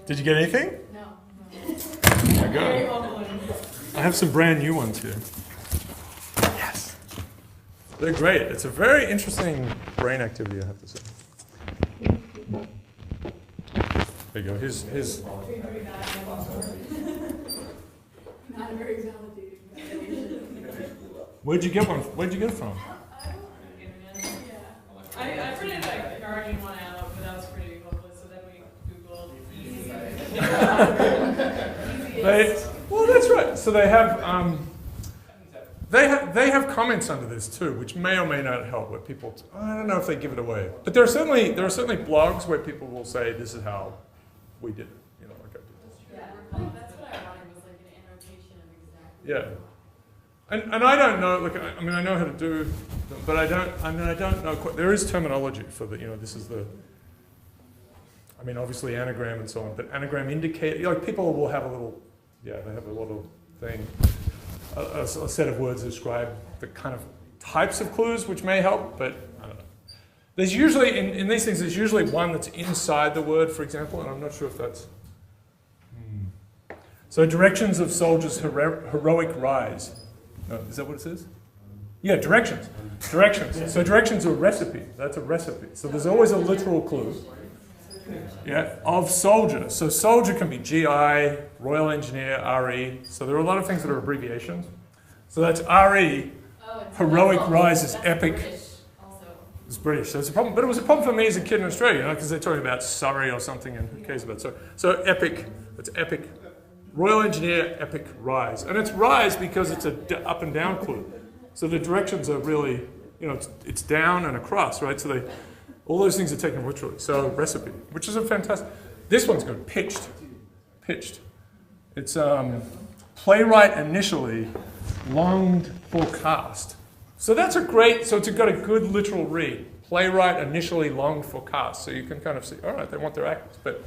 Did you get anything? No. There you go. I have some brand new ones here. Yes. They're great. It's a very interesting brain activity, I have to say. There you go. Here's Not a very validating. Where'd you get one? Where'd you get it from? I printed like the Guardian one out, but that was pretty hopeless. So then we Googled Well, that's right. So they have comments under this too, which may or may not help. Where people, I don't know if they give it away, but there are certainly blogs where people will say this is how we did it. You know, like I did. Yeah, that's what I wanted was like an annotation of exactly. Yeah. And I don't know, like, I mean, I know how to do them, but I don't know quite, there is terminology for the, you know, this is the, I mean, obviously anagram and so on, but anagram indicate, like, people will have a little, yeah, they have a little thing, a set of words that describe the kind of types of clues which may help, but I don't know. There's usually, in these things, there's usually one that's inside the word, for example, and I'm not sure if that's, So directions of soldiers' heroic rise. No, is that what it says? Yeah, directions. Directions. So directions are a recipe. That's a recipe. So there's always a literal clue. Yeah, of soldier. So soldier can be GI, Royal Engineer, RE. So there are a lot of things that are abbreviations. So that's RE. Heroic rise is epic. It's British. So it's a problem. But it was a problem for me as a kid in Australia, you know, because they're talking about Surrey or something, and who cares about Surrey? So epic. It's epic. Royal Engineer, epic rise. And it's rise because it's a up and down clue. So the directions are really, you know, it's down and across, right? So all those things are taken literally. So recipe, which is a fantastic, this one's good, pitched. It's playwright initially, longed for cast. So that's a great, so it's got a good literal read. Playwright initially longed for cast. So you can kind of see, all right, they want their actors, but it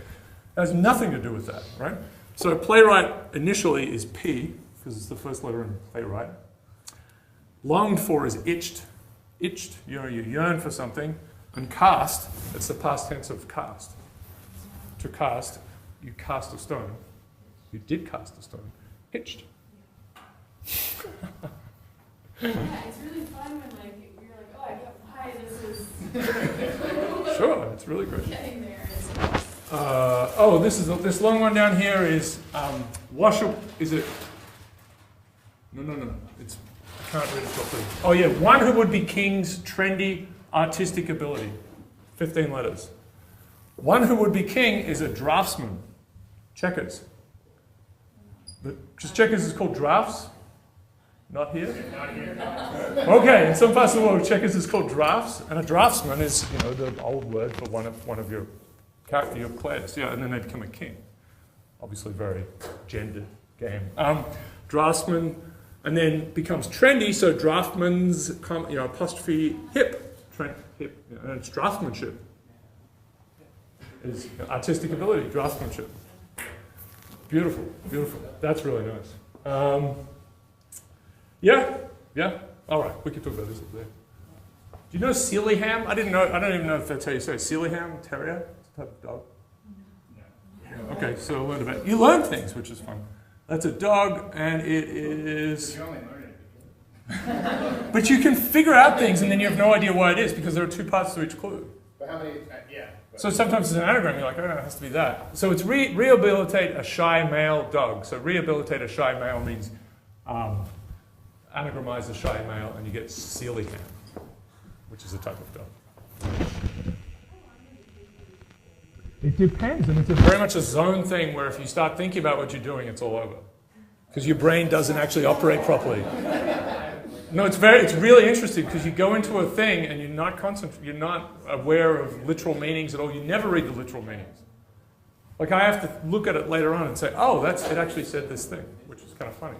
has nothing to do with that, right? So playwright initially is P, because it's the first letter in playwright. Longed for is itched. Itched, you know, you yearn for something. And cast, it's the past tense of cast. To cast, you cast a stone. You did cast a stone. Itched. Yeah, it's really fun when like you're like, oh, I get why this is. Sure, it's really great. Getting there. This long one down here is wash up. Is it? No. It's I can't read it properly. Oh yeah, one who would be king's trendy artistic ability. 15 letters. One who would be king is a draftsman. Checkers. Just checkers is called drafts. Not here? Not here. Okay, in some parts of the world, checkers is called drafts, and a draftsman is, you know, the old word for one of your players. Yeah, and then they become a king. Obviously, very gendered game. Draftsman, and then becomes trendy. So draftman's, you know, apostrophe hip, hip, and it's draftsmanship. Is artistic ability, draftsmanship. Beautiful. That's really nice. Yeah. All right, we can talk about this up there. Do you know Sealyham? I don't even know if that's how you say it. Sealyham Terrier? It's a type of dog. Yeah. Okay, so I learned about. You learn things, which is fun. That's a dog, and it is. But you can figure out things, and then you have no idea why it is because there are two parts to each clue. But how many? So sometimes it's an anagram. You're like, oh no, it has to be that. So it's rehabilitate a shy male dog. So rehabilitate a shy male means anagramize a shy male, and you get Sealyham, which is a type of dog. It depends, and it's very much a zone thing where if you start thinking about what you're doing, it's all over. Because your brain doesn't actually operate properly. No, it's really interesting because you go into a thing and you're not aware of literal meanings at all. You never read the literal meanings. Like I have to look at it later on and say, oh, it actually said this thing, which is kind of funny.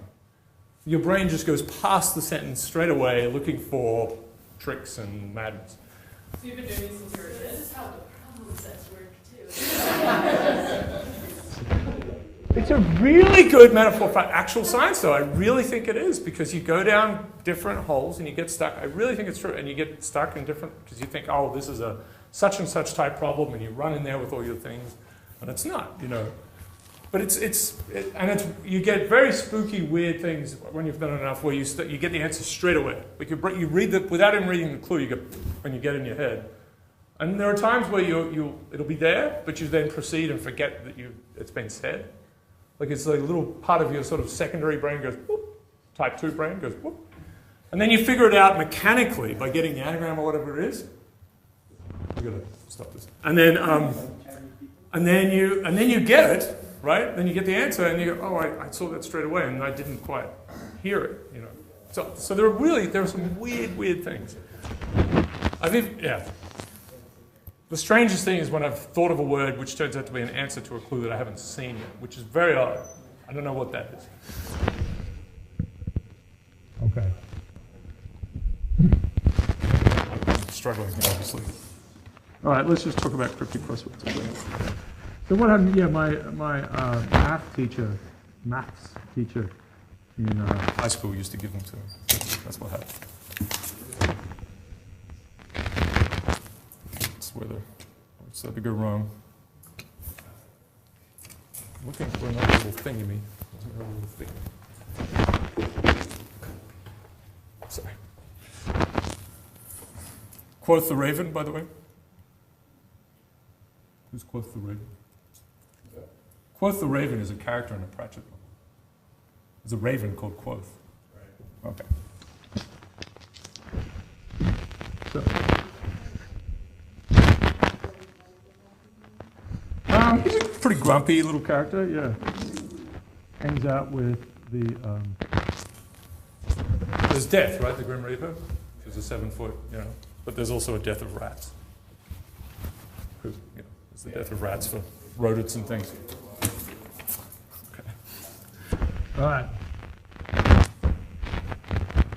Your brain just goes past the sentence straight away looking for tricks and madness. So you've been doing this since you were this is how the problem sets work too. It's a really good metaphor for actual science, though. I really think it is, because you go down different holes and you get stuck. I really think it's true. And you get stuck in different, because you think, oh, this is a such and such type problem, and you run in there with all your things, and it's not, you know. But you get very spooky, weird things when you've done it enough, where you get the answer straight away. Like you read without even reading the clue, you get when you get in your head. And there are times where it'll be there, but you then proceed and forget that it's been said. Like it's like a little part of your sort of secondary brain goes, whoop, type 2 brain goes, whoop. And then you figure it out mechanically by getting the anagram or whatever it is. We've got to stop this. And then you get it, right? Then you get the answer and you go, oh, I saw that straight away and I didn't quite hear it, you know. So there are some weird things. I think, yeah. The strangest thing is when I've thought of a word which turns out to be an answer to a clue that I haven't seen yet, which is very odd. I don't know what that is. Okay. I'm struggling here, obviously. All right, let's just talk about cryptic crosswords. So what happened? Yeah, my maths teacher in high school used to give them to me. That's what happened. What's that to go wrong? Looking for another little thing you mean. Sorry. Quoth the Raven, by the way. Who's Quoth the Raven? Quoth the Raven is a character in a Pratchett novel. There's a raven called Quoth. Okay. So. He's a pretty grumpy little character, yeah. Hangs out with the... There's death, right? The Grim Reaper. There's a 7-foot, you know. But there's also a death of rats. You know, there's the death of rats for rodents and things. Okay. All right.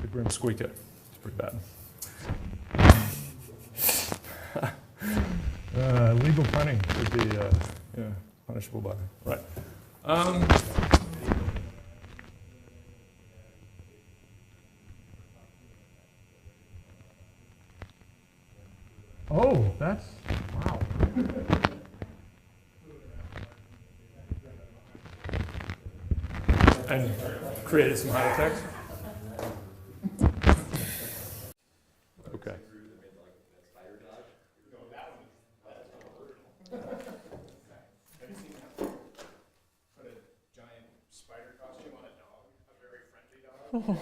The Grim Squeaker. It's pretty bad. Legal punning would be punishable by. Right. Oh, that's wow. And created some heart attacks. Okay.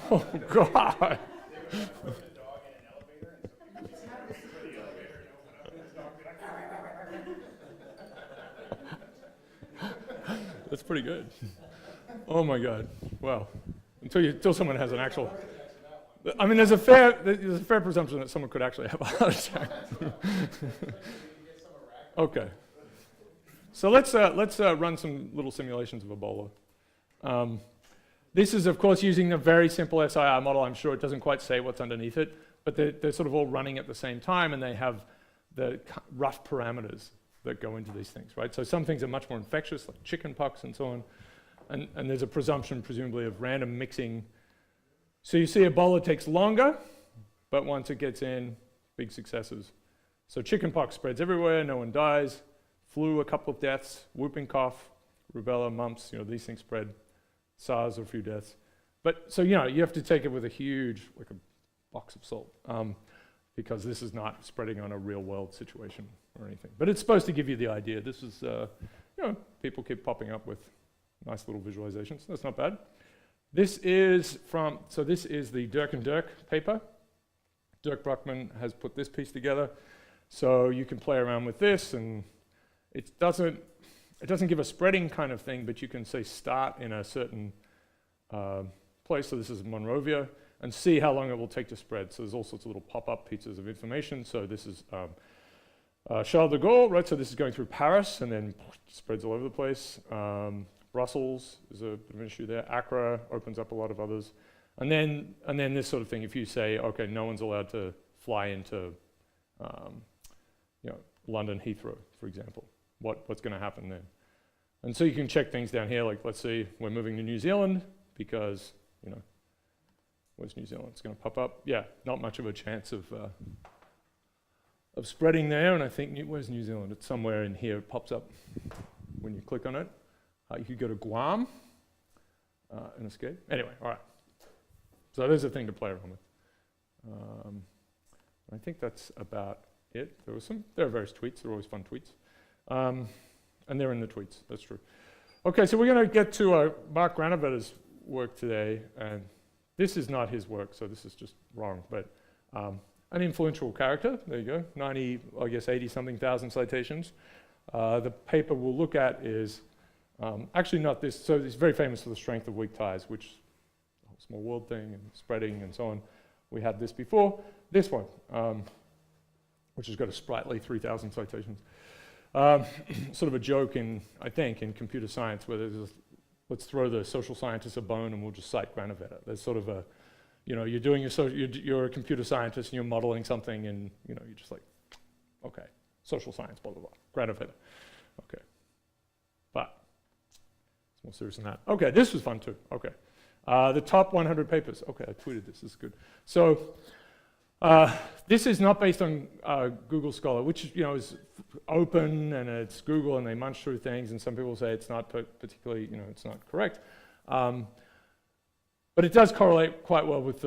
Oh, God. That's pretty good. Oh, my God. Wow. Until someone has an actual... I mean, there's a fair presumption that someone could actually have a heart attack. Okay. So let's run some little simulations of Ebola. This is, of course, using a very simple SIR model. I'm sure it doesn't quite say what's underneath it, but they're sort of all running at the same time, and they have the rough parameters that go into these things, right? So some things are much more infectious, like chicken pox and so on, and there's a presumption, presumably, of random mixing. So you see Ebola takes longer, but once it gets in, big successes. So chicken pox spreads everywhere, no one dies. Flu, a couple of deaths. Whooping cough, rubella, mumps, these things spread. SARS, a few deaths. But so, you have to take it with a huge, like a box of salt, because this is not spreading on a real world situation or anything. But it's supposed to give you the idea. This is, people keep popping up with nice little visualizations. That's not bad. This is the Dirk and Dirk paper. Dirk Bruckmann has put this piece together. So you can play around with this, and it doesn't give a spreading kind of thing, but you can say start in a certain place. So this is Monrovia, and see how long it will take to spread. So there's all sorts of little pop-up pieces of information. So this is Charles de Gaulle, right? So this is going through Paris, and then spreads all over the place. Brussels is a bit of an issue there. Accra opens up a lot of others. And then this sort of thing, if you say, okay, no one's allowed to fly into London Heathrow, for example. What's going to happen then? And so you can check things down here, like let's see, we're moving to New Zealand because, you know, where's New Zealand? It's going to pop up. Yeah, not much of a chance of spreading there. And I think, where's New Zealand? It's somewhere in here. It pops up when you click on it. You could go to Guam and escape. Anyway, all right. So there's a thing to play around with. I think that's about it. There are various tweets. They're always fun tweets. And they're in the tweets. That's true. Okay, so we're going to get to Mark Granovetter's work today. And this is not his work, so this is just wrong. But an influential character. There you go. 90, I guess 80-something thousand citations. The paper we'll look at is actually not this. So it's very famous for the strength of weak ties, which the whole small world thing and spreading and so on. We had this before. This one, which has got a sprightly 3,000 citations. Sort of a joke I think, in computer science, where there's let's throw the social scientists a bone and we'll just cite Granovetter. There's sort of a, you know, you're a computer scientist and you're modeling something and, you know, you're just like, okay, social science, blah, blah, blah, Granovetter. Okay. But it's more serious than that. Okay, this was fun too. Okay. The top 100 papers. Okay, I tweeted this. This is good. So this is not based on Google Scholar, which, you know, is open and it's Google and they munch through things, and some people say it's not particularly, you know, it's not correct. But it does correlate quite well with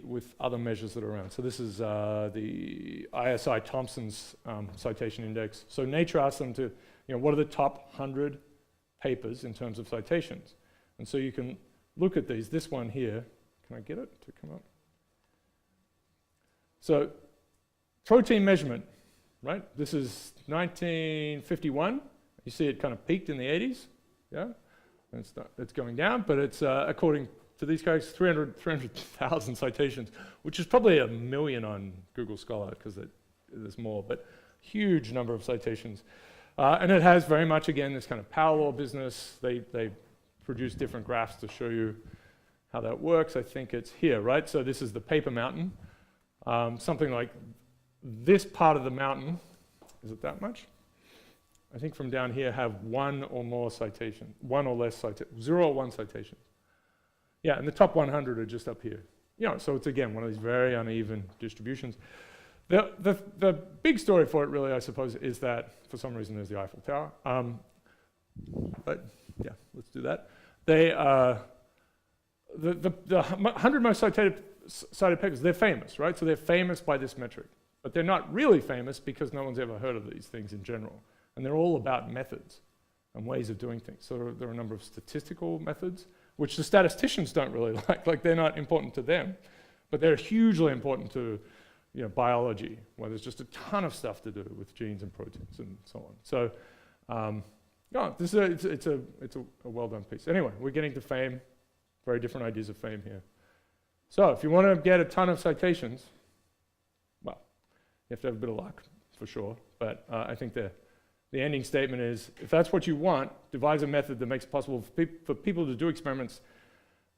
with other measures that are around. So this is the ISI Thompson's citation index. So Nature asked them to, you know, what are the top 100 papers in terms of citations? And so you can look at these. This one here, can I get it to come up? So protein measurement, right? This is 1951. You see it kind of peaked in the 80s, yeah? And it's going down, but it's according to these guys, 300,000 citations, which is probably 1 million on Google Scholar because there's more, but huge number of citations. And it has very much, again, this kind of power law business. They produce different graphs to show you how that works. I think it's here, right? So this is the paper mountain. Something like this part of the mountain, is it that much? I think from down here have one or more citation, one or less citations, 0 or 1 citations. Yeah, and the top 100 are just up here. You know, so it's again one of these very uneven distributions. The big story for it really, I suppose, is that for some reason there's the Eiffel Tower. But yeah, let's do that. The 100 most cited papers, they're famous, right? So they're famous by this metric. But they're not really famous because no one's ever heard of these things in general. And they're all about methods and ways of doing things. So there are a number of statistical methods, which the statisticians don't really like they're not important to them, but they're hugely important to, you know, biology, where there's just a ton of stuff to do with genes and proteins and so on. So, no, it's a well-done piece. Anyway, we're getting to fame, very different ideas of fame here. So if you want to get a ton of citations, well, you have to have a bit of luck, for sure, but I think the ending statement is, if that's what you want, devise a method that makes it possible for people to do experiments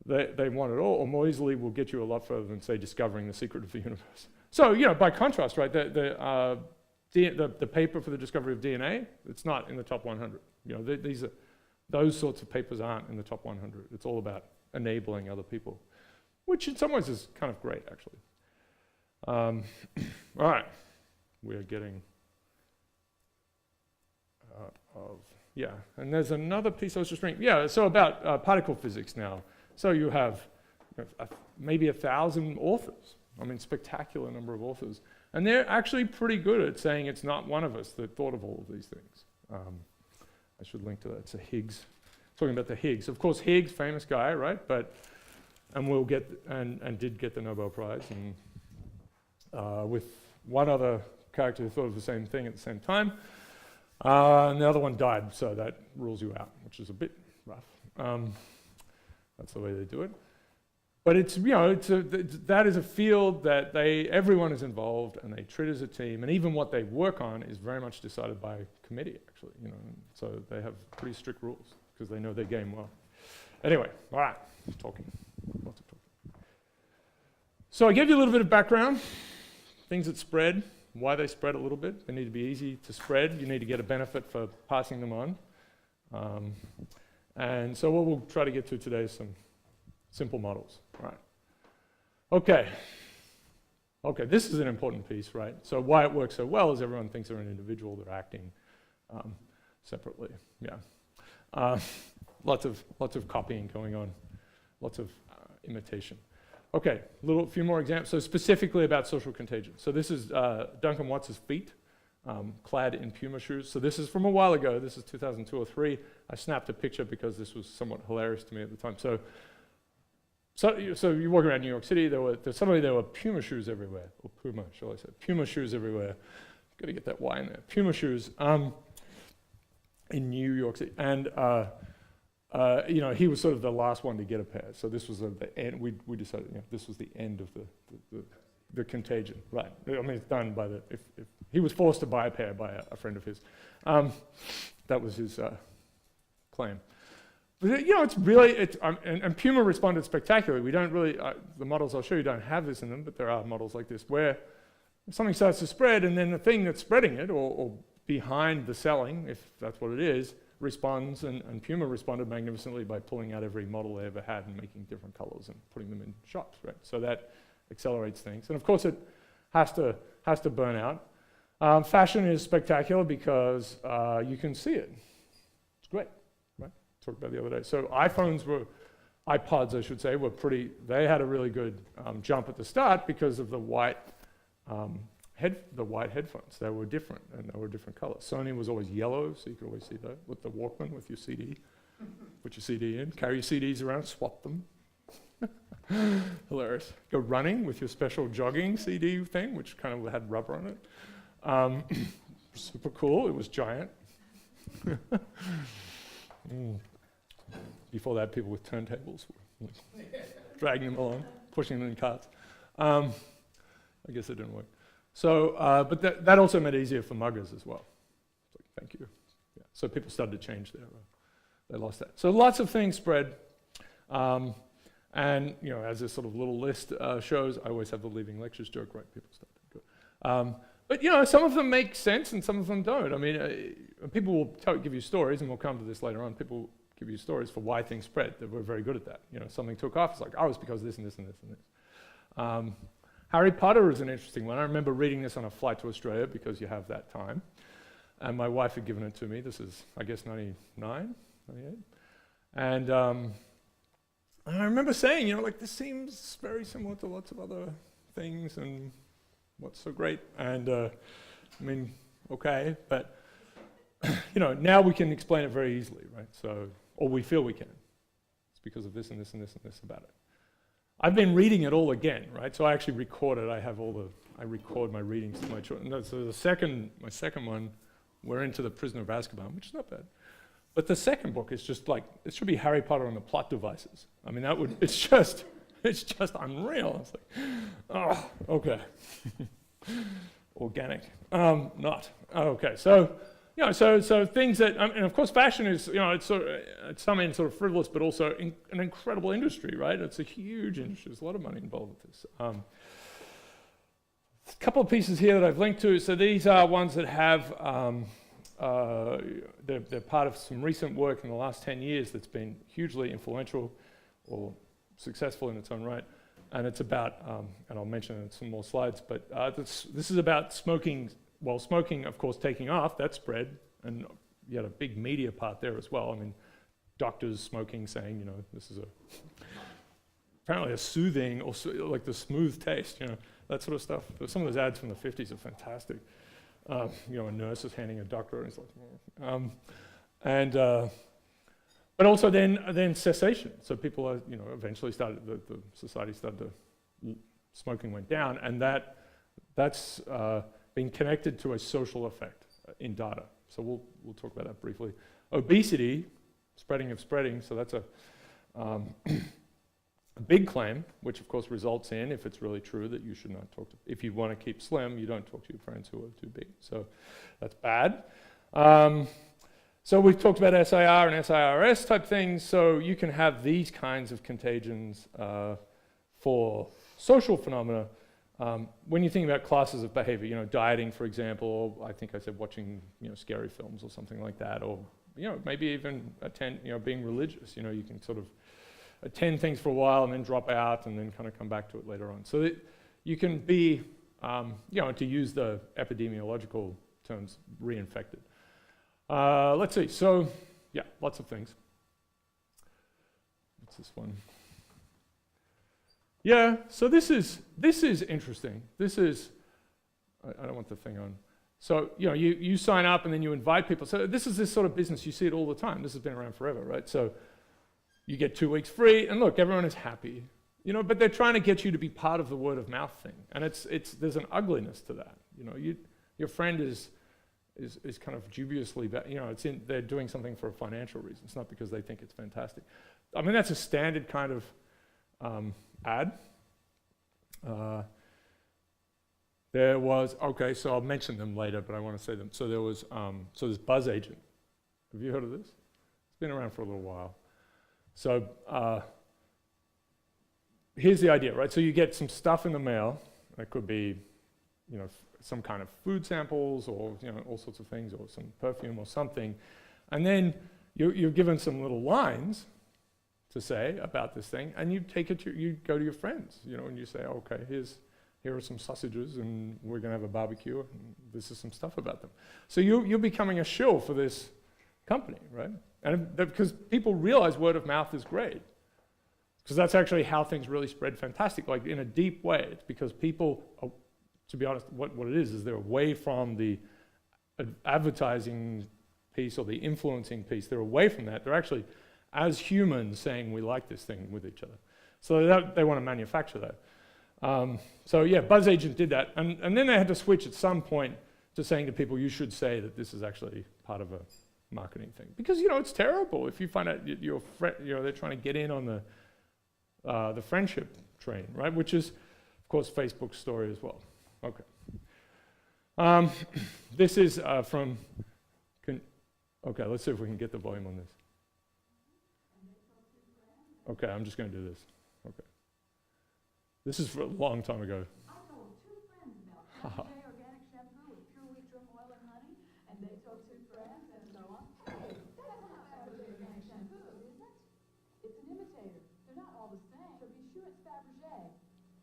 they want at all, or more easily will get you a lot further than, say, discovering the secret of the universe. So, you know, by contrast, right, the paper for the discovery of DNA, it's not in the top 100. You know, those sorts of papers aren't in the top 100. It's all about enabling other people, which in some ways is kind of great, actually. All right, we're getting yeah, and there's another piece I was just reading. Yeah, so about particle physics now. So you have maybe 1,000 authors. I mean, spectacular number of authors. And they're actually pretty good at saying it's not one of us that thought of all of these things. I should link to that. It's a Higgs, talking about the Higgs. Of course, Higgs, famous guy, right? And we'll get, and did get the Nobel Prize. And with one other character who thought of the same thing at the same time. And the other one died, so that rules you out, which is a bit rough. That's the way they do it. But it's, you know, that is a field that everyone is involved and they treat as a team, and even what they work on is very much decided by committee, actually, you know. So they have pretty strict rules because they know their game well. Anyway, all right, talking, lots of talking. So I gave you a little bit of background, things that spread, why they spread a little bit. They need to be easy to spread. You need to get a benefit for passing them on. And so what we'll try to get to today is some simple models. Right. Okay. Okay, this is an important piece, right? So why it works so well is everyone thinks they're an individual, they're acting separately. Yeah. Lots of copying going on, lots of imitation. Okay, few more examples. So specifically about social contagion. So this is Duncan Watts' feet, clad in Puma shoes. So this is from a while ago. This is 2002 or 3. I snapped a picture because this was somewhat hilarious to me at the time. So you walk around New York City, there were Puma shoes everywhere, or Puma, shall I say, Puma shoes everywhere. Got to get that Y in there. Puma shoes in New York City, and he was sort of the last one to get a pair. So this was the end. We decided this was the end of the contagion, right? I mean, it's done by if he was forced to buy a pair by a friend of his. That was his claim. But, it's really, and Puma responded spectacularly. We don't really, the models I'll show you don't have this in them, but there are models like this where something starts to spread, and then the thing that's spreading it, or behind the selling, if that's what it is, responds, and Puma responded magnificently by pulling out every model they ever had and making different colors and putting them in shops, right? So that accelerates things. And of course it has to burn out. Fashion is spectacular because you can see it. It's great. Talked about the other day. So iPods, I should say, they had a really good jump at the start because of the white headphones. They were different, and they were different colors. Sony was always yellow, so you could always see that with the Walkman, with your CD. Put your CD in, carry your CDs around, swap them. Hilarious. Go running with your special jogging CD thing, which kind of had rubber on it. Super cool. It was giant. Before that, people with turntables were dragging them along, pushing them in carts. I guess it didn't work. So, but that also made it easier for muggers as well. It's like, thank you. Yeah. So people started to change they lost that. So lots of things spread. And, as this sort of little list shows, I always have the leaving lectures joke, right? People start to go. But, some of them make sense and some of them don't. I mean, people will give you stories, and we'll come to this later on. People give you stories for why things spread. We're very good at that. Something took off. It's like, it's because of this and this and this and this. Harry Potter is an interesting one. I remember reading this on a flight to Australia because you have that time. And my wife had given it to me. This is, I guess, 99, 98. And I remember saying, this seems very similar to lots of other things, and what's so great? And okay, but now we can explain it very easily, right? So, or we feel we can. It's because of this and this and this and this about it. I've been reading it all again, right? So I actually record it. I record my readings to my children. No, so my second one, we're into The Prisoner of Azkaban, which is not bad. But the second book is just like, it should be Harry Potter and the plot devices. I mean, it's just unreal. It's like, okay. Organic. Not. Okay, so things that, and of course fashion is, it's sort of, at some end sort of frivolous, but also an incredible industry, right? It's a huge industry. There's a lot of money involved with this. A couple of pieces here that I've linked to. So these are ones that have, they're part of some recent work in the last 10 years that's been hugely influential or successful in its own right. And it's about, and I'll mention it in some more slides, but this is about smoking. Well, smoking, of course, taking off, that spread, and you had a big media part there as well. I mean, doctors smoking, saying, this is apparently a soothing, or like the smooth taste, that sort of stuff. Some of those ads from the 50s are fantastic. A nurse is handing a doctor, and it's like, but also then cessation. So people are, eventually started, the society started to, smoking went down, and that's being connected to a social effect in data. So we'll talk about that briefly. Obesity, spreading, so that's a big claim, which of course results in, if it's really true, that you should not talk to, if you want to keep slim, you don't talk to your friends who are too big. So that's bad. So we've talked about SIR and SIRS type things, so you can have these kinds of contagions for social phenomena. When you think about classes of behavior, dieting, for example, or I think I said watching, scary films or something like that, or maybe even attend, being religious. You can sort of attend things for a while and then drop out and then kind of come back to it later on. So that you can be, to use the epidemiological terms, reinfected. Let's see. So, yeah, lots of things. What's this one? Yeah, so this is interesting. This is, I don't want the thing on. So, you sign up and then you invite people. So this is this sort of business. You see it all the time. This has been around forever, right? So you get 2 weeks free, and look, everyone is happy. But they're trying to get you to be part of the word of mouth thing. And there's an ugliness to that. Your friend is kind of dubiously bad. They're doing something for a financial reason. It's not because they think it's fantastic. I mean, that's a standard kind of ad. There was, so I'll mention them later, but I want to say them. So there's Buzz Agent. Have you heard of this? It's been around for a little while. So here's the idea, right? So you get some stuff in the mail. It could be, some kind of food samples or, all sorts of things, or some perfume or something. And then you're given some little lines to say about this thing, and you take it you go to your friends, and you say, okay, here are some sausages, and we're going to have a barbecue, and this is some stuff about them. So you're becoming a shill for this company, right? And because people realize word of mouth is great, because that's actually how things really spread fantastic, like in a deep way. It's because people, to be honest, what it is they're away from the advertising piece or the influencing piece. They're away from that. They're actually, as humans, saying we like this thing with each other. So they want to manufacture that. Buzz Agent did that, and then they had to switch at some point to saying to people, you should say that this is actually part of a marketing thing, because it's terrible if you find out they're trying to get in on the friendship train, right? Which is, of course, Facebook's story as well. Okay. This is from. Okay, let's see if we can get the volume on this. Okay, I'm just going to do this. Okay. This is for a long time ago. I told 2 friends about Contagion organic shampoo with pure wheat germ oil and honey, and they told 2 friends, and so on. Hey, that's not Fabergé organic shampoo, is it? It's an imitator. They're not all the same, so be sure it's Fabergé.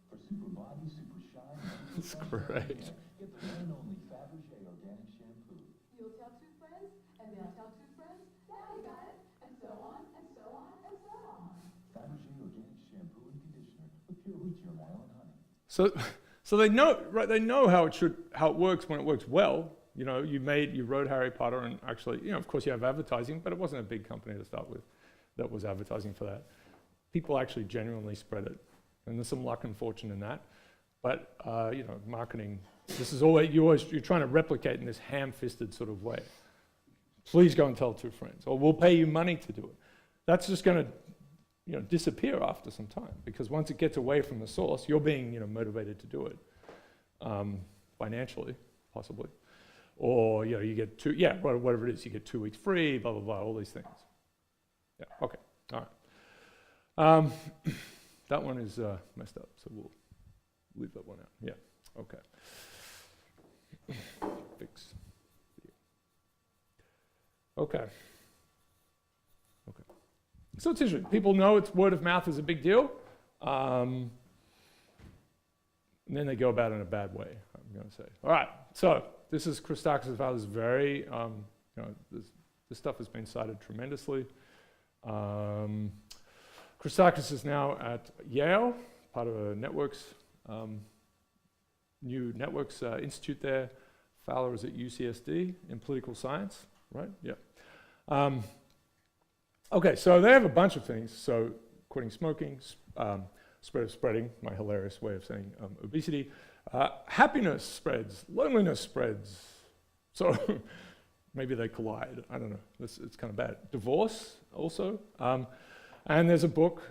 For super body, super shine, That's great. get the one and only Fabergé organic shampoo. You'll tell 2 friends, and they'll tell 2 friends. Now you got it, and so on, and so on, and so on. Fabergé organic shampoo and conditioner with pure wheat germ oil and honey. So they know, right? They know how it works when it works well. You wrote Harry Potter, and actually, of course, you have advertising, but it wasn't a big company to start with that was advertising for that. People actually genuinely spread it, and there's some luck and fortune in that. But marketing. This is you're trying to replicate in this ham-fisted sort of way. Please go and tell 2 friends, or we'll pay you money to do it. That's just going to disappear after some time, because once it gets away from the source, you're being motivated to do it financially, possibly, or you get whatever it is, you get 2 weeks free, blah blah blah, all these things. Yeah, okay, all right. That one is messed up, so we'll leave that one out. Yeah, okay. Fix. Okay. So it's interesting. People know it's word of mouth is a big deal, and then they go about it in a bad way, I'm going to say. All right, so this is Christakis' father's very, this stuff has been cited tremendously. Christakis is now at Yale, part of a new networks institute there. Fowler is at UCSD in political science, right? Yeah. Okay, so they have a bunch of things. So quitting smoking, spreading, my hilarious way of saying obesity. Happiness spreads, loneliness spreads. So maybe they collide, I don't know. It's kind of bad. Divorce also. And there's a book,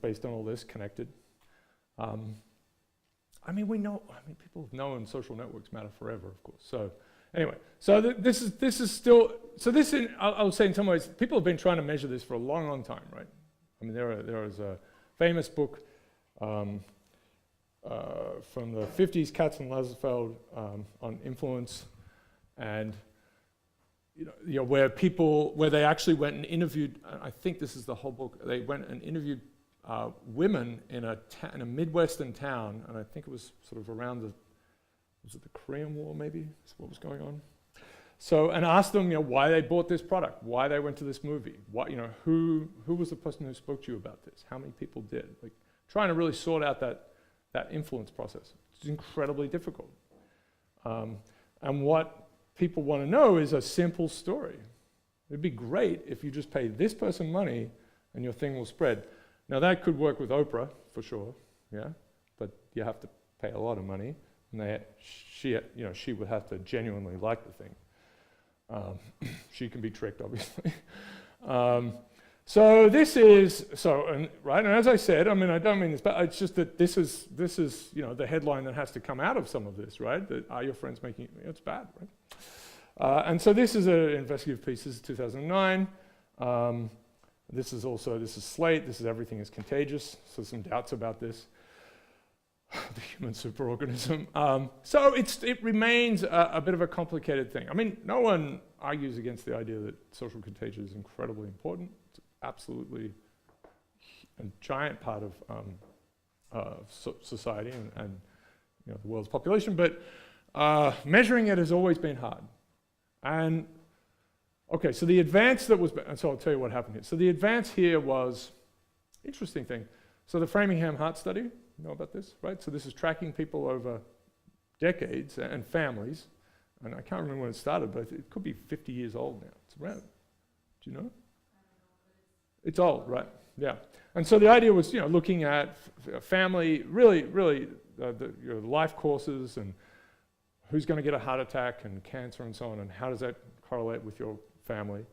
based on all this, Connected. People have known social networks matter forever, of course. So anyway, so this is still, so this, I would say in some ways, people have been trying to measure this for a long, long time, right? I mean, there is a famous book from the 50s, Katz and Lazarsfeld, on influence, and where they actually went and interviewed, I think this is the whole book, they went and interviewed women in a Midwestern town, and I think it was sort of around was it the Korean War maybe? That's what was going on. So, and asked them, why they bought this product, why they went to this movie, what, who was the person who spoke to you about this, how many people did, like trying to really sort out that influence process. It's incredibly difficult. And what people want to know is a simple story. It'd be great if you just pay this person money and your thing will spread. Now that could work with Oprah for sure, yeah, but you have to pay a lot of money, and she would have to genuinely like the thing. She can be tricked, obviously. So this is right. And as I said, I don't mean this, but it's just that this is the headline that has to come out of some of this, right? That are your friends making it's bad, right? And so this is an investigative piece. This is 2009. This is Slate. This is Everything is Contagious. So some doubts about this. The human superorganism. So it remains a bit of a complicated thing. No one argues against the idea that social contagion is incredibly important. It's absolutely a giant part of society and the world's population. But measuring it has always been hard. And okay, so the advance so I'll tell you what happened here. So the advance here was interesting thing. So the Framingham Heart Study. You know about this, right? So this is tracking people over decades and families. And I can't remember when it started, but it could be 50 years old now. It's around. Do you know? It's old, right? Yeah. And so the idea was, looking at family, really, your life courses and who's going to get a heart attack and cancer and so on, and how does that correlate with your family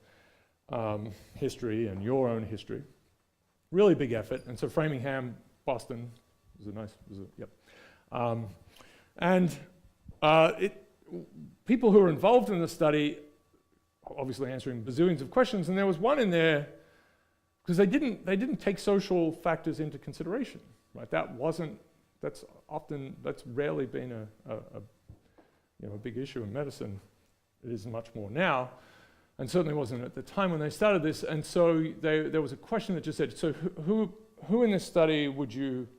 history and your own history. Really big effort. And so Framingham, Boston, people who were involved in the study, obviously answering bazillions of questions, and there was one in there because they didn't take social factors into consideration, right? That's rarely been a big issue in medicine. It is much more now, and certainly wasn't at the time when they started this. And so there was a question that just said, so who in this study would you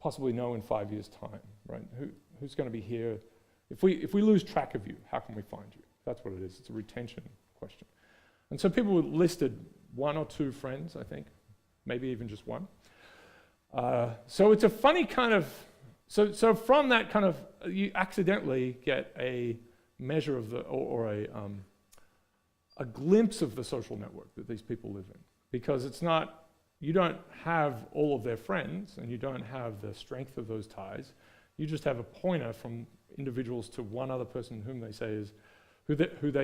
possibly know in 5 years' time, right? Who's going to be here? If we lose track of you, how can we find you? That's what it is. It's a retention question. And so people listed 1 or 2 friends, I think, maybe even just 1. So it's a funny kind of, so from that kind of, you accidentally get a measure of a glimpse of the social network that these people live in, because it's not, you don't have all of their friends and you don't have the strength of those ties. You just have a pointer from individuals to one other person who they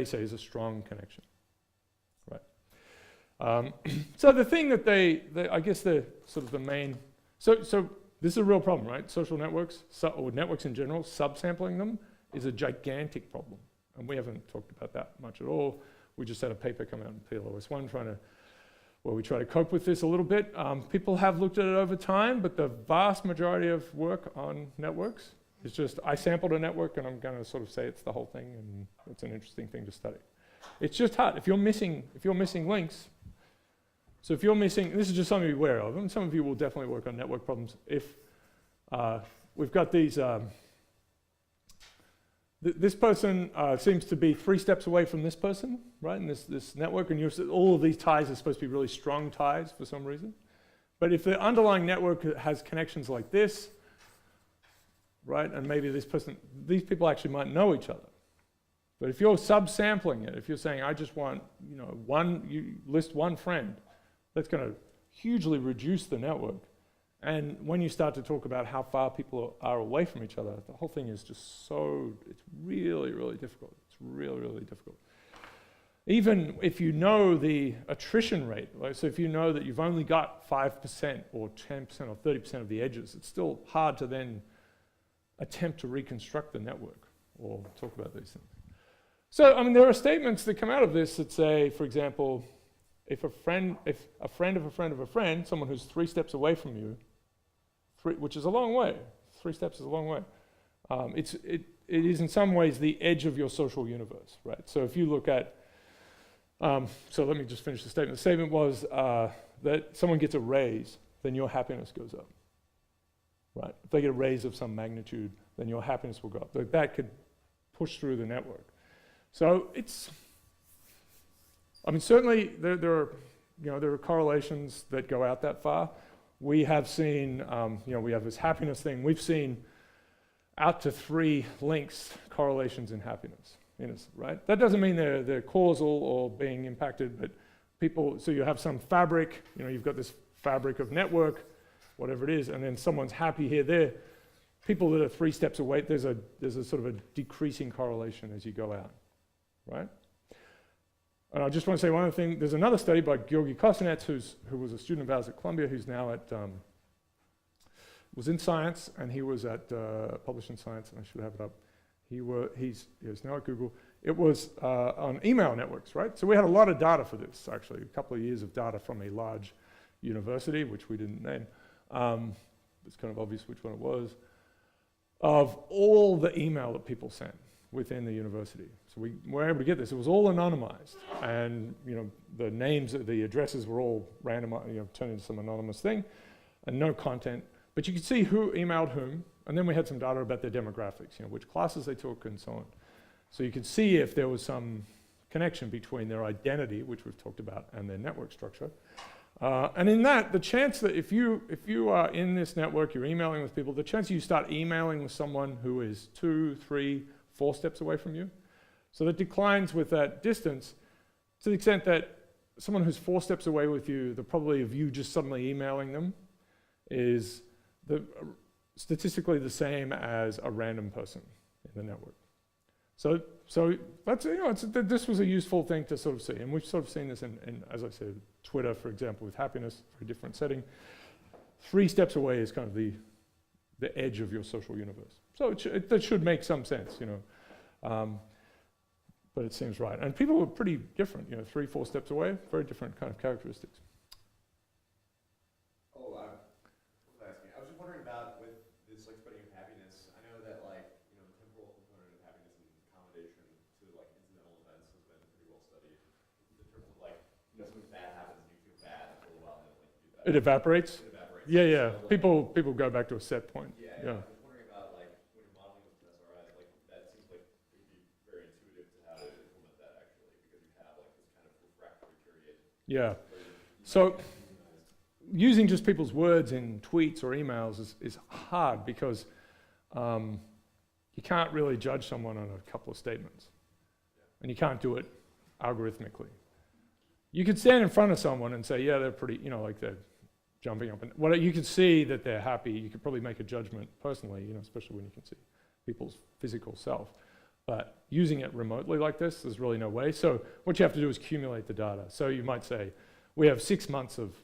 say is a strong connection, right? So the thing that I guess the sort of the main, so this is a real problem, right? Social networks, or networks in general, subsampling them is a gigantic problem. And we haven't talked about that much at all. We just had a paper come out in PLOS1 where we try to cope with this a little bit. People have looked at it over time, but the vast majority of work on networks is just, I sampled a network and I'm going to sort of say it's the whole thing, and it's an interesting thing to study. It's just hard. If you're missing links, so if you're missing, this is just something to be aware of, and some of you will definitely work on network problems. If we've got these, this person seems to be 3 steps away from this person, right, in this network, and all of these ties are supposed to be really strong ties for some reason. But if the underlying network has connections like this, right, and maybe these people actually might know each other. But if you're subsampling it, if you're saying, I just want, you list 1 friend, that's going to hugely reduce the network. And when you start to talk about how far people are away from each other, the whole thing is just it's really, really difficult. It's really, really difficult. Even if you know the attrition rate, right? So if you know that you've only got 5% or 10% or 30% of the edges, it's still hard to then attempt to reconstruct the network or talk about these things. So, there are statements that come out of this that say, for example, if a friend of a friend of a friend, someone who's 3 steps away from you, which is a long way, 3 steps is a long way, it is in some ways the edge of your social universe, right? So if you look at So let me just finish the statement. The statement was that someone gets a raise, then your happiness goes up. Right? If they get a raise of some magnitude, then your happiness will go up. Like that could push through the network. So it's, I mean, certainly there are correlations that go out that far. We have seen, we have this happiness thing. We've seen out to 3 links correlations in happiness. Right? That doesn't mean they're causal or being impacted, but people, so you have some fabric, you've got this fabric of network, whatever it is, and then someone's happy here, there. People that are 3 steps away, there's a sort of a decreasing correlation as you go out, right? And I just want to say one other thing. There's another study by Georgi Kosinets, who was a student of ours at Columbia, who's now at, was in Science, and he was at, published in Science, and I should have it up. He's now at Google. It was on email networks, right? So we had a lot of data for this, actually, a couple of years of data from a large university, which we didn't name. It's kind of obvious which one it was, of all the email that people sent within the university. So we were able to get this. It was all anonymized, and the names, the addresses were all randomized, turned into some anonymous thing, and no content. But you could see who emailed whom, and then we had some data about their demographics, which classes they took and so on. So you could see if there was some connection between their identity, which we've talked about, and their network structure. And in that, the chance that if you are in this network, you're emailing with people, the chance you start emailing with someone who is 2, 3, 4 steps away from you, so that declines with that distance to the extent that someone who's 4 steps away with you, the probability of you just suddenly emailing them is statistically the same as a random person in the network. So that's, this was a useful thing to sort of see, and we've sort of seen this in, as I said, Twitter, for example, with happiness, for a different setting. 3 steps away is kind of the edge of your social universe. So that should make some sense, but it seems right. And people were pretty different, 3, 4 steps away, very different kind of characteristics. Oh, I was just wondering about with this spreading of happiness. I know that the temporal component of happiness and accommodation to incidental events has been pretty well studied. In terms of something bad happens and you feel bad for a little while and then you do that. It evaporates? It evaporates. Yeah. So, people go back to a set point. Yeah. I was wondering about when you're modeling with SRIs, that seems like it would be very intuitive to how to implement that actually, because you have this kind of refractory period. Yeah. So using just people's words in tweets or emails is hard because you can't really judge someone on a couple of statements. And you can't do it algorithmically. You could stand in front of someone and say, yeah, they're pretty, they're jumping up. And you can see that they're happy. You could probably make a judgment personally, especially when you can see people's physical self. But using it remotely like this, there's really no way. So what you have to do is accumulate the data. So you might say, we have 6 months of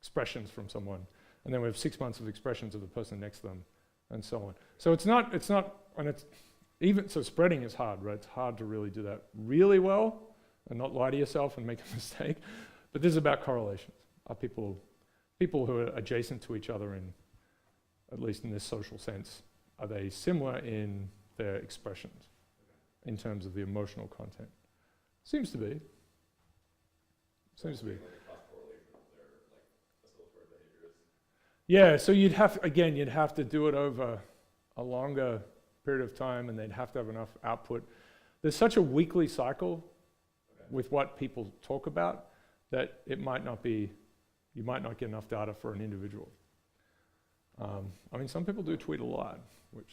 expressions from someone, and then we have 6 months of expressions of the person next to them, and so on. So it's not, and it's even, so spreading is hard, right? It's hard to really do that really well and not lie to yourself and make a mistake. But this is about correlations. Are people who are adjacent to each other in, at least in this social sense, are they similar in their expressions in terms of the emotional content? Seems to be. Seems to be. Yeah, so you'd have to do it over a longer period of time, and they'd have to have enough output. There's such a weekly cycle with what people talk about that it might not be, you might not get enough data for an individual. Some people do tweet a lot, which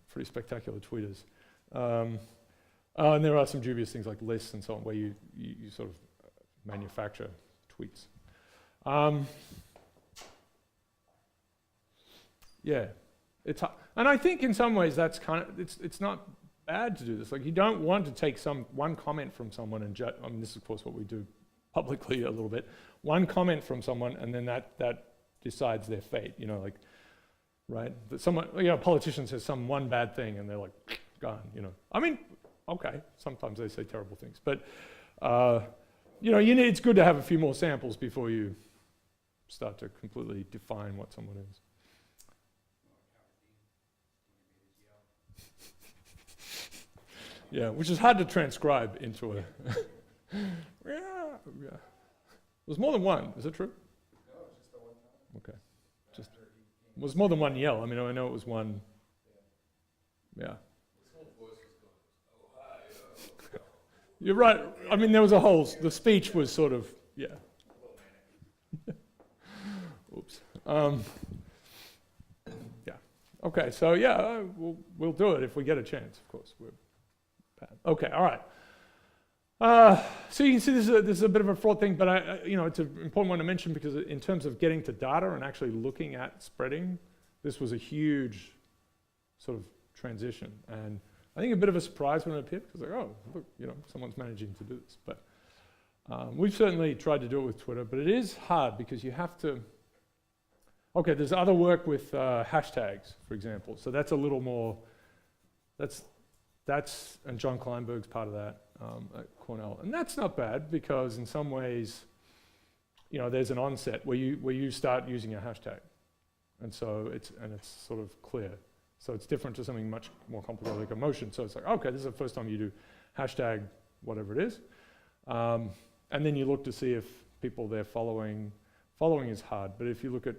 pretty spectacular tweeters. And there are some dubious things like lists and so on, where you sort of manufacture tweets. Yeah, it's hard. And I think in some ways that's kind of, it's not bad to do this. You don't want to take one comment from someone and judge. This is of course what we do publicly a little bit. One comment from someone, and then that decides their fate. Right? That someone, a politician says some one bad thing, and they're gone. Okay, sometimes they say terrible things, but it's good to have a few more samples before you start to completely define what someone is. Yeah, which is hard to transcribe into a. Yeah. There's more than one. Is it true? No, it's just the one time. Okay. Just After he it was more than one yell. I mean, I know it was one. Yeah. His whole voice was going, Ohio. You're right. I mean, there was a whole. The speech was sort of. Yeah. Oops. Yeah. Okay. So yeah, we'll do it if we get a chance. Of course. We're bad. Okay. All right. So you can see this is a bit of a fraud thing, but it's an important one to mention because in terms of getting to data and actually looking at spreading, this was a huge sort of transition, and I think a bit of a surprise when it appeared because like, oh, look, someone's managing to do this. But we've certainly tried to do it with Twitter, but it is hard because you have to. Okay, there's other work with hashtags, for example. So that's a little more. That's and John Kleinberg's part of that. At Cornell, and that's not bad because in some ways, there's an onset where you start using a hashtag, and so it's sort of clear. So it's different to something much more complicated like emotion. So it's like, okay, this is the first time you do hashtag whatever it is, and then you look to see if people they're following is hard. But if you look at,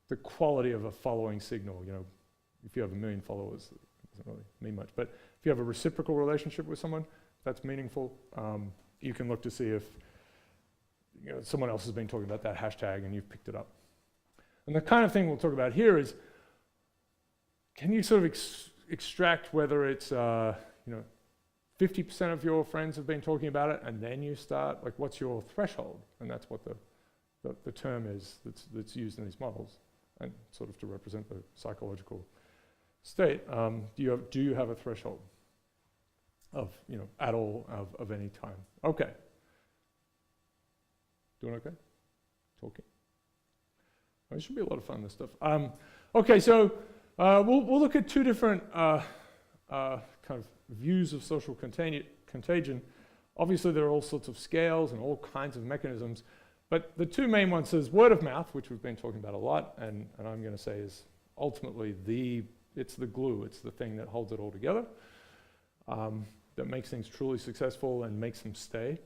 the quality of a following signal, if you have 1 million followers, it doesn't really mean much, but if you have a reciprocal relationship with someone, that's meaningful. You can look to see if someone else has been talking about that hashtag and you've picked it up. And the kind of thing we'll talk about here is, can you sort of extract whether it's 50% of your friends have been talking about it, and then you start, like, what's your threshold? And that's what the term is that's used in these models, and sort of to represent the psychological state. Do you have a threshold of at all of any time? Okay. Doing okay? Talking. It should be a lot of fun, this stuff. Okay, so we'll look at two different kind of views of social contagion. Obviously, there are all sorts of scales and all kinds of mechanisms, but the two main ones is word of mouth, which we've been talking about a lot, and I'm going to say is ultimately it's the glue, it's the thing that holds it all together, that makes things truly successful and makes them stay.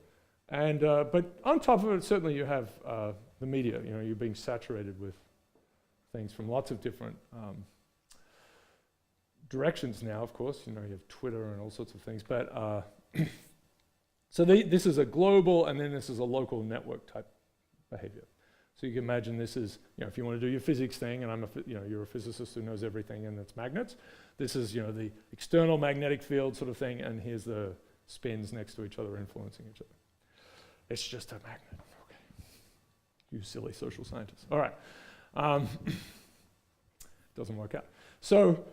And but on top of it, certainly you have the media. You're being saturated with things from lots of different directions now. Of course, you have Twitter and all sorts of things. But so this is a global, and then this is a local network type behavior. So you can imagine this is, if you want to do your physics thing, and you're a physicist who knows everything, and it's magnets. This is, the external magnetic field sort of thing, and here's the spins next to each other influencing each other. It's just a magnet. Okay. You silly social scientists. All right. Doesn't work out. So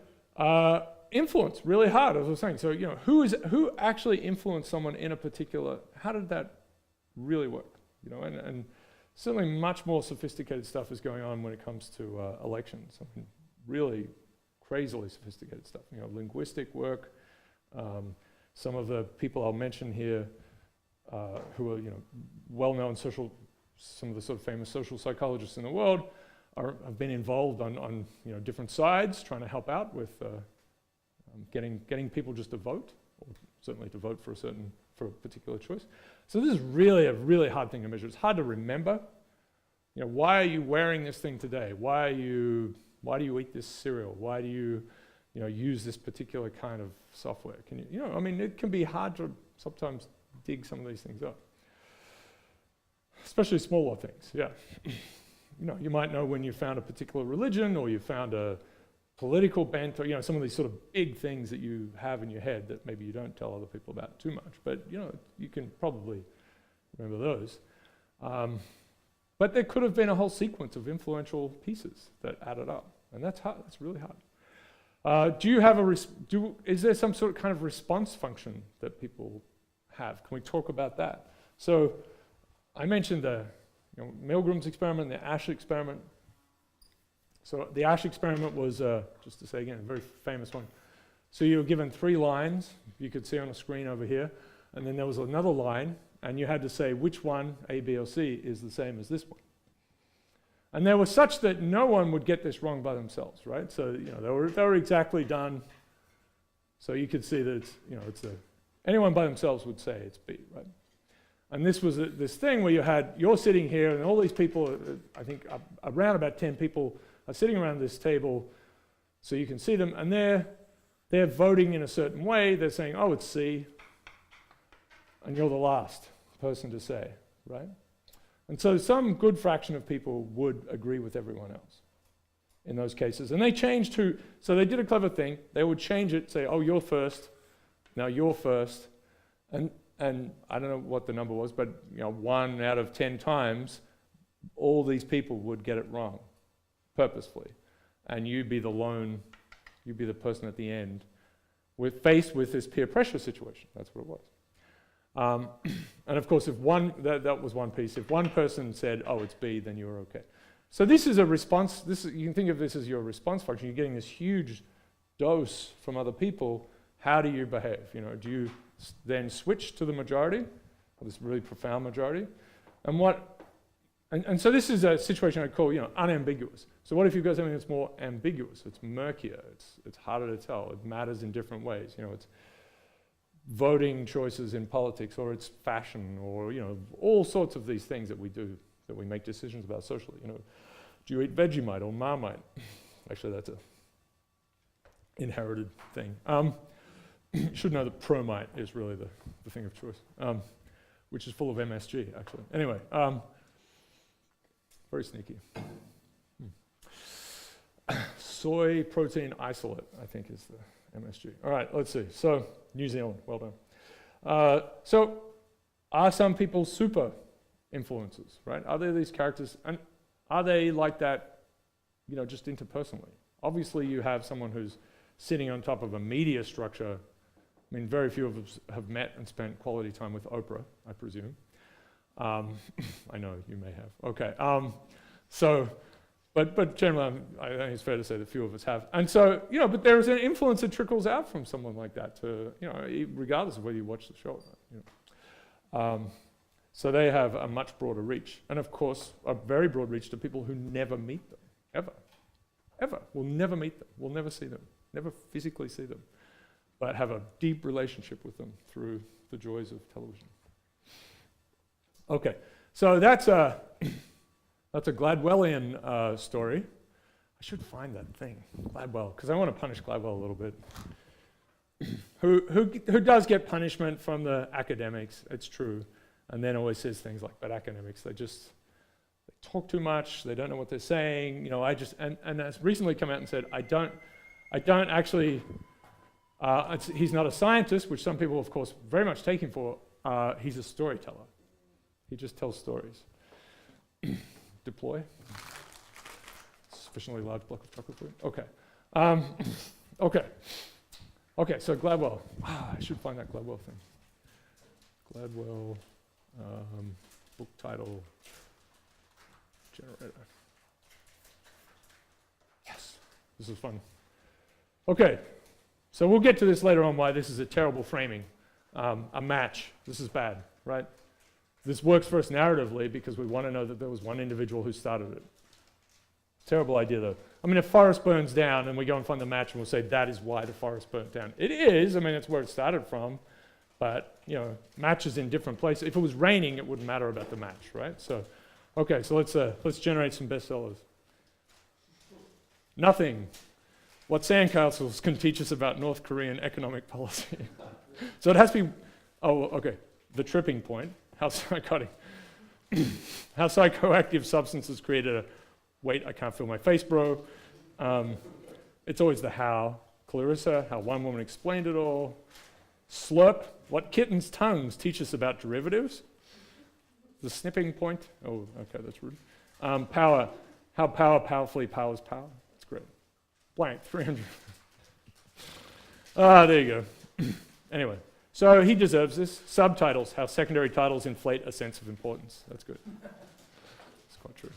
influence, really hard, as I was saying. So, who actually influenced someone in a particular, how did that really work? And certainly much more sophisticated stuff is going on when it comes to elections. Really crazily sophisticated stuff. Linguistic work. Some of the people I'll mention here who are, well-known some of the sort of famous social psychologists in the world have been involved on different sides, trying to help out with getting people just to vote, or certainly to vote for a particular choice. So this is really a really hard thing to measure. It's hard to remember. Why are you wearing this thing today? Why do you eat this cereal? Why do you use this particular kind of software? Can it can be hard to sometimes dig some of these things up, especially smaller things. Yeah, you might know when you found a particular religion, or you found a political bent, or some of these sort of big things that you have in your head that maybe you don't tell other people about too much, but you can probably remember those. But there could have been a whole sequence of influential pieces that added up, and that's hard. That's really hard. Do you have is there some sort of kind of response function that people have? Can we talk about that? So I mentioned the Milgram's experiment, the Ash experiment. So the Ash experiment was, just to say again, a very famous one. So you were given 3 lines, you could see on a screen over here, and then there was another line, and you had to say which one, A, B, or C, is the same as this one. And they were such that no one would get this wrong by themselves, right? So they were exactly done So you could see that it's, it's anyone by themselves would say it's B, right? And this was this thing where you're sitting here and all these people, I think around about 10 people are sitting around this table, so you can see them, and they're voting in a certain way. They're saying, oh, it's C, and you're the last person to say, right? And so some good fraction of people would agree with everyone else in those cases. And they changed so they did a clever thing. They would change it, say, oh, you're first, now you're first. And I don't know what the number was, but 1 out of 10 times, all these people would get it wrong, purposefully. And you'd be the person at the end, faced with this peer pressure situation. That's what it was. And of course, if that was one piece. If one person said, oh, it's B, then you're okay. So this is a response. You can think of this as your response function. You're getting this huge dose from other people. How do you behave? Do you then switch to the majority, or this really profound majority? And so this is a situation I'd call, unambiguous. So what if you've got something that's more ambiguous? It's murkier. It's harder to tell. It matters in different ways. It's voting choices in politics, or it's fashion, or all sorts of these things that we do, that we make decisions about socially. Do you eat Vegemite or Marmite? Actually, that's a inherited thing. You should know that Promite is really the thing of choice, which is full of MSG, actually. Anyway, very sneaky. Soy protein isolate, I think, is the MSG. All right, let's see. So, New Zealand, well done. So, are some people super influencers, right? Are there these characters, and are they like that, just interpersonally? Obviously, you have someone who's sitting on top of a media structure. I mean, very few of us have met and spent quality time with Oprah, I presume. I know you may have. Okay. But generally, I think it's fair to say that few of us have. And so, but there is an influence that trickles out from someone like that to, regardless of whether you watch the show or not. So they have a much broader reach. And of course, a very broad reach to people who never meet them, ever. Ever. We'll never meet them. We'll never see them. Never physically see them. But have a deep relationship with them through the joys of television. Okay, so that's a Gladwellian story. I should find that thing, Gladwell, because I want to punish Gladwell a little bit. who does get punishment from the academics, it's true, and then always says things like, but academics, they talk too much, they don't know what they're saying, and has recently come out and said, I don't actually, he's not a scientist, which some people, of course, very much take him for. He's a storyteller. He just tells stories. Deploy. Sufficiently large block of chocolate food. Okay. Okay, so Gladwell. I should find that Gladwell thing. Gladwell, book title, generator. Yes, this is fun. Okay, so we'll get to this later on, why this is a terrible framing. A match, this is bad, right? This works for us narratively because we want to know that there was one individual who started it. Terrible idea, though. I mean, if forest burns down and we go and find the match and we'll say that is why the forest burnt down. It is, I mean, it's where it started from, but, matches in different places. If it was raining, it wouldn't matter about the match, right? So, okay, so let's generate some bestsellers. Nothing. What sandcastles can teach us about North Korean economic policy. So it has to be, the tripping point. How psychotic. How psychoactive substances created a, wait, I can't feel my face, bro. It's always the how. Clarissa, how one woman explained it all. Slurp, what kittens' tongues teach us about derivatives. The snipping point. Oh, okay, that's rude. Power, how power powerfully powers power. That's great. Blank, 300. There you go. Anyway. So he deserves this. Subtitles, how secondary titles inflate a sense of importance. That's good. That's quite true.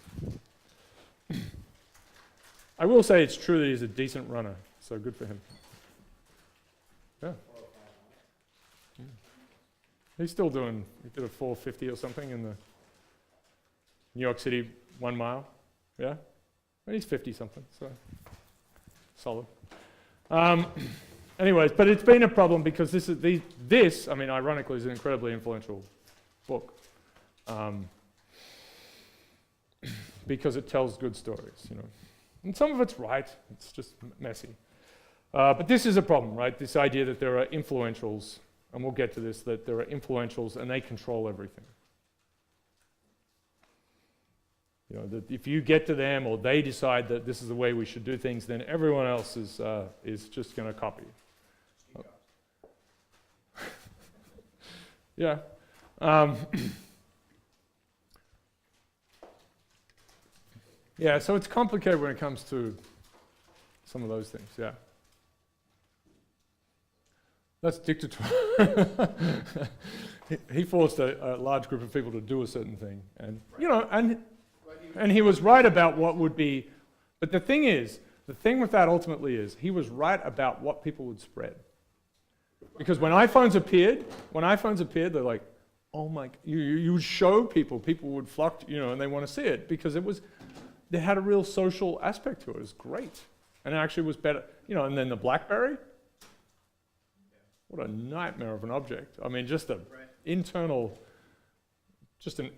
I will say it's true that he's a decent runner, so good for him. Yeah. He's still he did a 450 or something in the New York City 1 mile. Yeah? And he's 50 something, so solid. Anyways, but it's been a problem because this, I mean, ironically, is an incredibly influential book. Because it tells good stories, you know. And some of it's right, it's just messy. But this is a problem, right? This idea that there are influentials, and we'll get to this, that there are influentials and they control everything. You know, that if you get to them or they decide that this is the way we should do things, then everyone else is just going to copy. Yeah. Yeah, so it's complicated when it comes to some of those things, yeah. That's dictatorial. He forced a large group of people to do a certain thing. And, you know, and he was right about what would be, but the thing with that ultimately is, he was right about what people would spread. Because when iPhones appeared, they're like, oh my, you would show people would flock, you know, and they want to see it, because they had a real social aspect to it. It was great. And it actually was better, you know, and then the BlackBerry, what a nightmare of an object. I mean, just internal, just an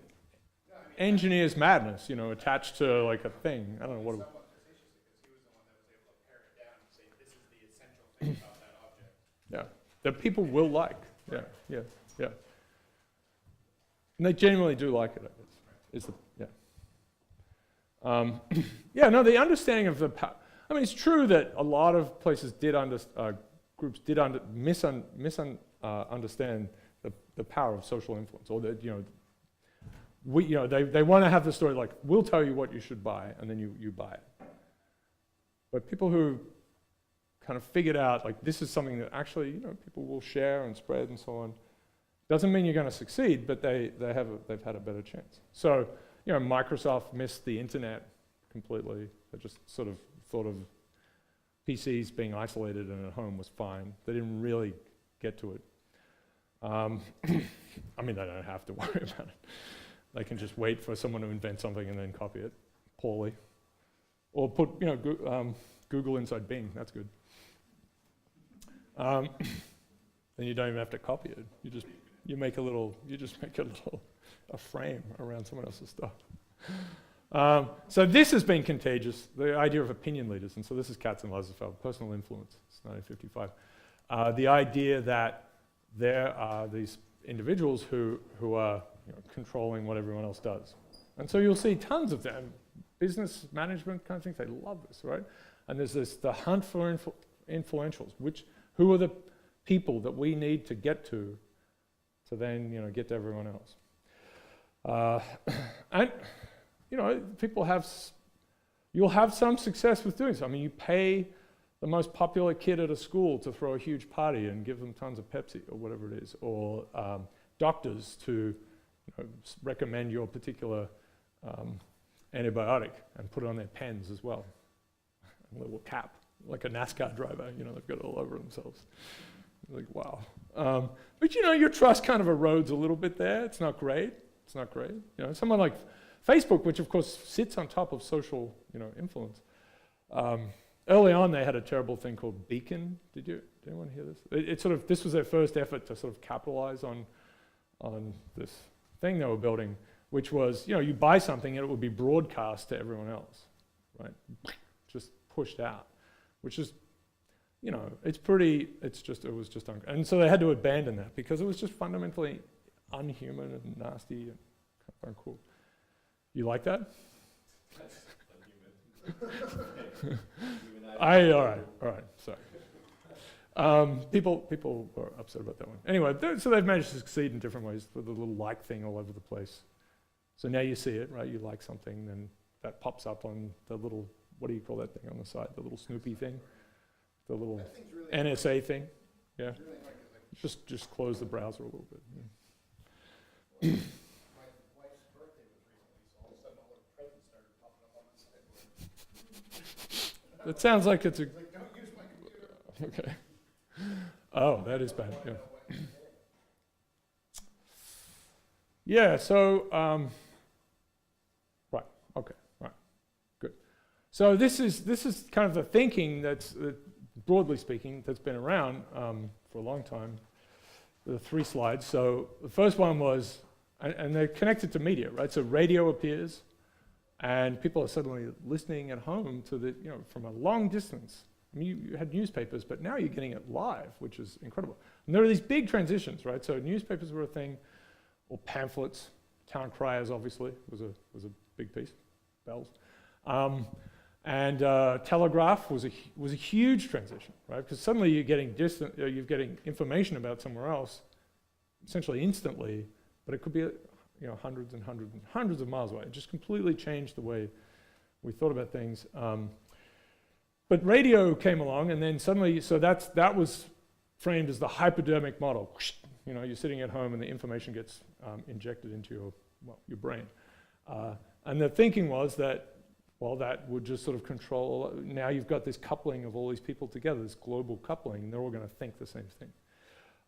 engineer's madness, you know, attached to like a thing. I don't know what. Somewhat facetious, because he was the one that was able to pare it down and say, this is the essential thing about that object. Yeah, that people will like. Yeah. And they genuinely do like it, I guess. Yeah, no, the understanding of the power. I mean, it's true that a lot of places groups did misunderstand the power of social influence, or that, you know, they want to have the story like, we'll tell you what you should buy, and then you buy it. But people who kind of figured out, like, this is something that actually, you know, people will share and spread and so on, doesn't mean you're going to succeed, but they've had a better chance. So, you know, Microsoft missed the internet completely. They just sort of thought of PCs being isolated and at home was fine. They didn't really get to it. I mean, they don't have to worry about it. They can just wait for someone to invent something and then copy it poorly. Or put, you know, Google inside Bing. That's good. Then you don't even have to copy it. You make a frame around someone else's stuff. So this has been contagious, the idea of opinion leaders. And so this is Katz and Lazarsfeld, personal influence. It's 1955. The idea that there are these individuals who are, you know, controlling what everyone else does. And so you'll see tons of them. Business management kind of things, they love this, right? And there's the hunt for influentials, who are the people that we need to get to then, you know, get to everyone else. And, you know, you'll have some success with doing so. I mean, you pay the most popular kid at a school to throw a huge party and give them tons of Pepsi or whatever it is, or doctors to, you know, recommend your particular antibiotic and put it on their pens as well. A little cap, like a NASCAR driver, you know, they've got it all over themselves. Like, wow. But, you know, your trust kind of erodes a little bit there. It's not great. You know, someone like Facebook, which of course sits on top of social, you know, influence. Early on, they had a terrible thing called Beacon. Did anyone hear this? This was their first effort to sort of capitalize on this thing they were building, which was, you know, you buy something and it would be broadcast to everyone else, right? Just pushed out, which is, you know, it was just and so they had to abandon that because it was just fundamentally unhuman and nasty and kind of uncool. You like that? All right, sorry. People were upset about that one. Anyway, so they've managed to succeed in different ways with the little like thing all over the place. So now you see it, right? You like something, then that pops up on the little, what do you call that thing on the side? The little Snoopy thing? The little really NSA thing? Yeah. Really just close the browser a little bit. Yeah. My wife's birthday was recently, so all of a sudden all her presents started popping up on the sideboard. It sounds like it's a... Like, don't use my computer. Okay. Oh, that is bad, yeah. Yeah, so, right, okay, right, good. So this is kind of the thinking that's broadly speaking, that's been around for a long time. There are 3 slides. So the first one was, and they're connected to media, right? So radio appears, and people are suddenly listening at home to the, from a long distance. I mean, you had newspapers, but now you're getting it live, which is incredible. And there are these big transitions, right? So newspapers were a thing, or pamphlets. Town criers, obviously, was a big piece. Bells. And telegraph was a huge transition, right? Because suddenly you're getting information about somewhere else, essentially instantly, but it could be hundreds and hundreds and hundreds of miles away. It just completely changed the way we thought about things. But radio came along, and then suddenly, so that was framed as the hypodermic model. You're sitting at home, and the information gets injected into your brain. And the thinking was that, that would just sort of control. Now you've got this coupling of all these people together, this global coupling, and they're all going to think the same thing.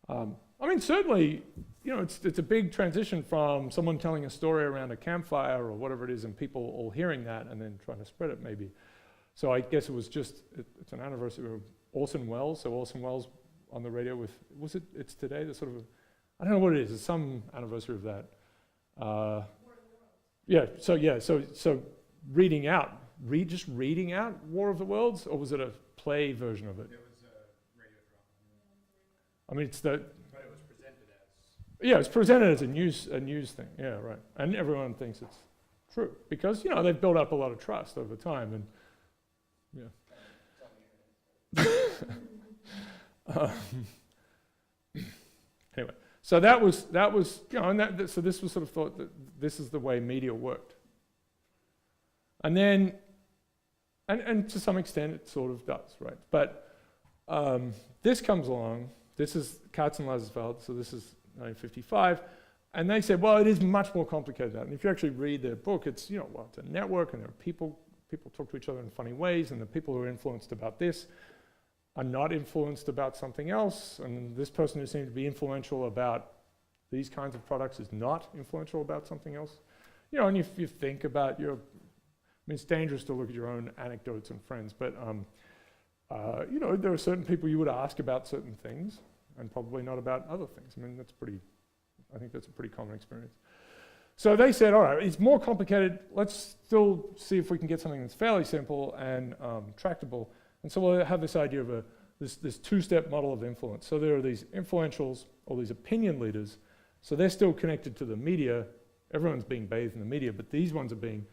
I mean, certainly, it's a big transition from someone telling a story around a campfire or whatever it is, and people all hearing that and then trying to spread it, maybe. So I guess it was just, it's an anniversary of Orson Welles. So Orson Welles on the radio with, it's today, the sort of, I don't know what it is, it's some anniversary of that. So reading out, just reading out War of the Worlds, or was it a play version of it? There was a radio drama. I mean, But it was presented as... Yeah, it's presented as a news thing. Yeah, right. And everyone thinks it's true because, they've built up a lot of trust over time, and anyway, so that was, and so this was sort of thought that this is the way media worked. And then, and to some extent it sort of does, right? But this comes along, this is Katz and Lazarsfeld, so this is 1955, and they said, well, it is much more complicated than that. And if you actually read their book, it's, it's a network, and there are people talk to each other in funny ways, and the people who are influenced about this are not influenced about something else, and this person who seems to be influential about these kinds of products is not influential about something else. And if you think about I mean, it's dangerous to look at your own anecdotes and friends, but there are certain people you would ask about certain things, and probably not about other things. I mean, I think that's a pretty common experience. So they said, all right, it's more complicated. Let's still see if we can get something that's fairly simple and tractable. And so we'll have this idea of this two-step model of influence. So there are these influentials, or these opinion leaders. So they're still connected to the media. Everyone's being bathed in the media, but these ones are being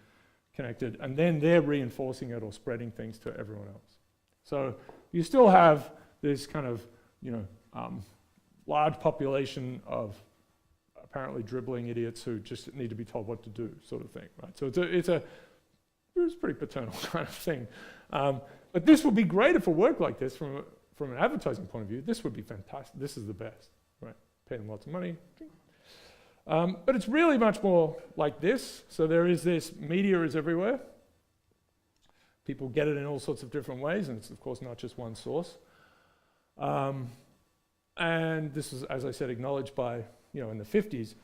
connected, and then they're reinforcing it or spreading things to everyone else. So you still have this kind of, large population of apparently dribbling idiots who just need to be told what to do, sort of thing, right? So it's a pretty paternal kind of thing. But this would be great if it worked like this from an advertising point of view. This would be fantastic. This is the best, right? Pay them lots of money. But it's really much more like this. So there is this, media is everywhere. People get it in all sorts of different ways, and it's of course not just one source. And this is, as I said, acknowledged by, in the 50s,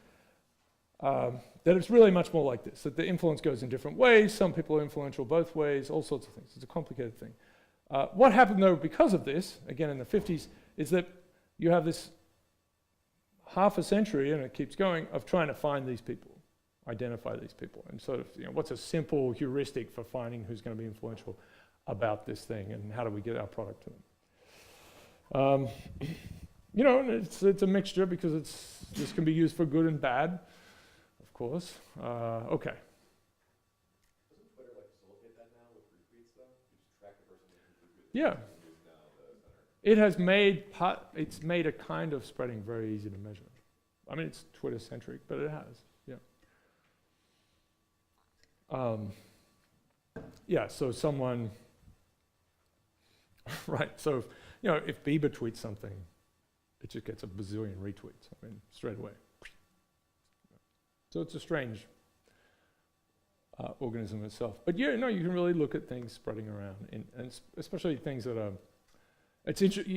that it's really much more like this, that the influence goes in different ways. Some people are influential both ways, all sorts of things. It's a complicated thing. What happened, though, because of this, again in the 50s, is that you have this half a century, and it keeps going, of trying to find these people, identify these people, and sort of, what's a simple heuristic for finding who's going to be influential about this thing, and how do we get our product to them? And it's a mixture, because this can be used for good and bad, of course. Okay. Doesn't Twitter facilitate that now with retweets though? You just track the person who retweets. Yeah. It has it's made a kind of spreading very easy to measure. I mean, it's Twitter-centric, but it has, yeah. So someone, right, so, if Bieber tweets something, it just gets a bazillion retweets, I mean, straight away. So it's a strange organism itself. But you can really look at things spreading around, and especially things that are,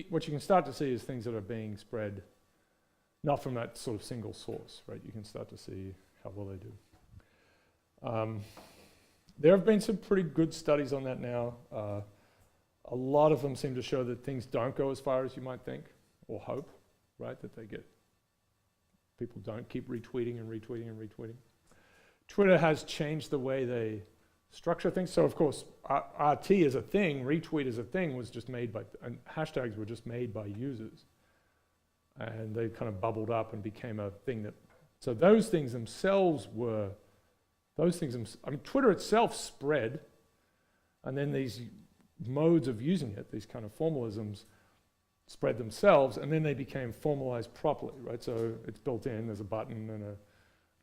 what you can start to see is things that are being spread not from that sort of single source, right? You can start to see how well they do. There have been some pretty good studies on that now. A lot of them seem to show that things don't go as far as you might think or hope, right? That people don't keep retweeting and retweeting and retweeting. Twitter has changed the way they structure things. So of course, RT is a thing, retweet is a thing, was just made by, and hashtags were just made by users. And they kind of bubbled up and became a thing that, so those things themselves were, I mean, Twitter itself spread, and then these modes of using it, these kind of formalisms, spread themselves, and then they became formalized properly, right? So it's built in, there's a button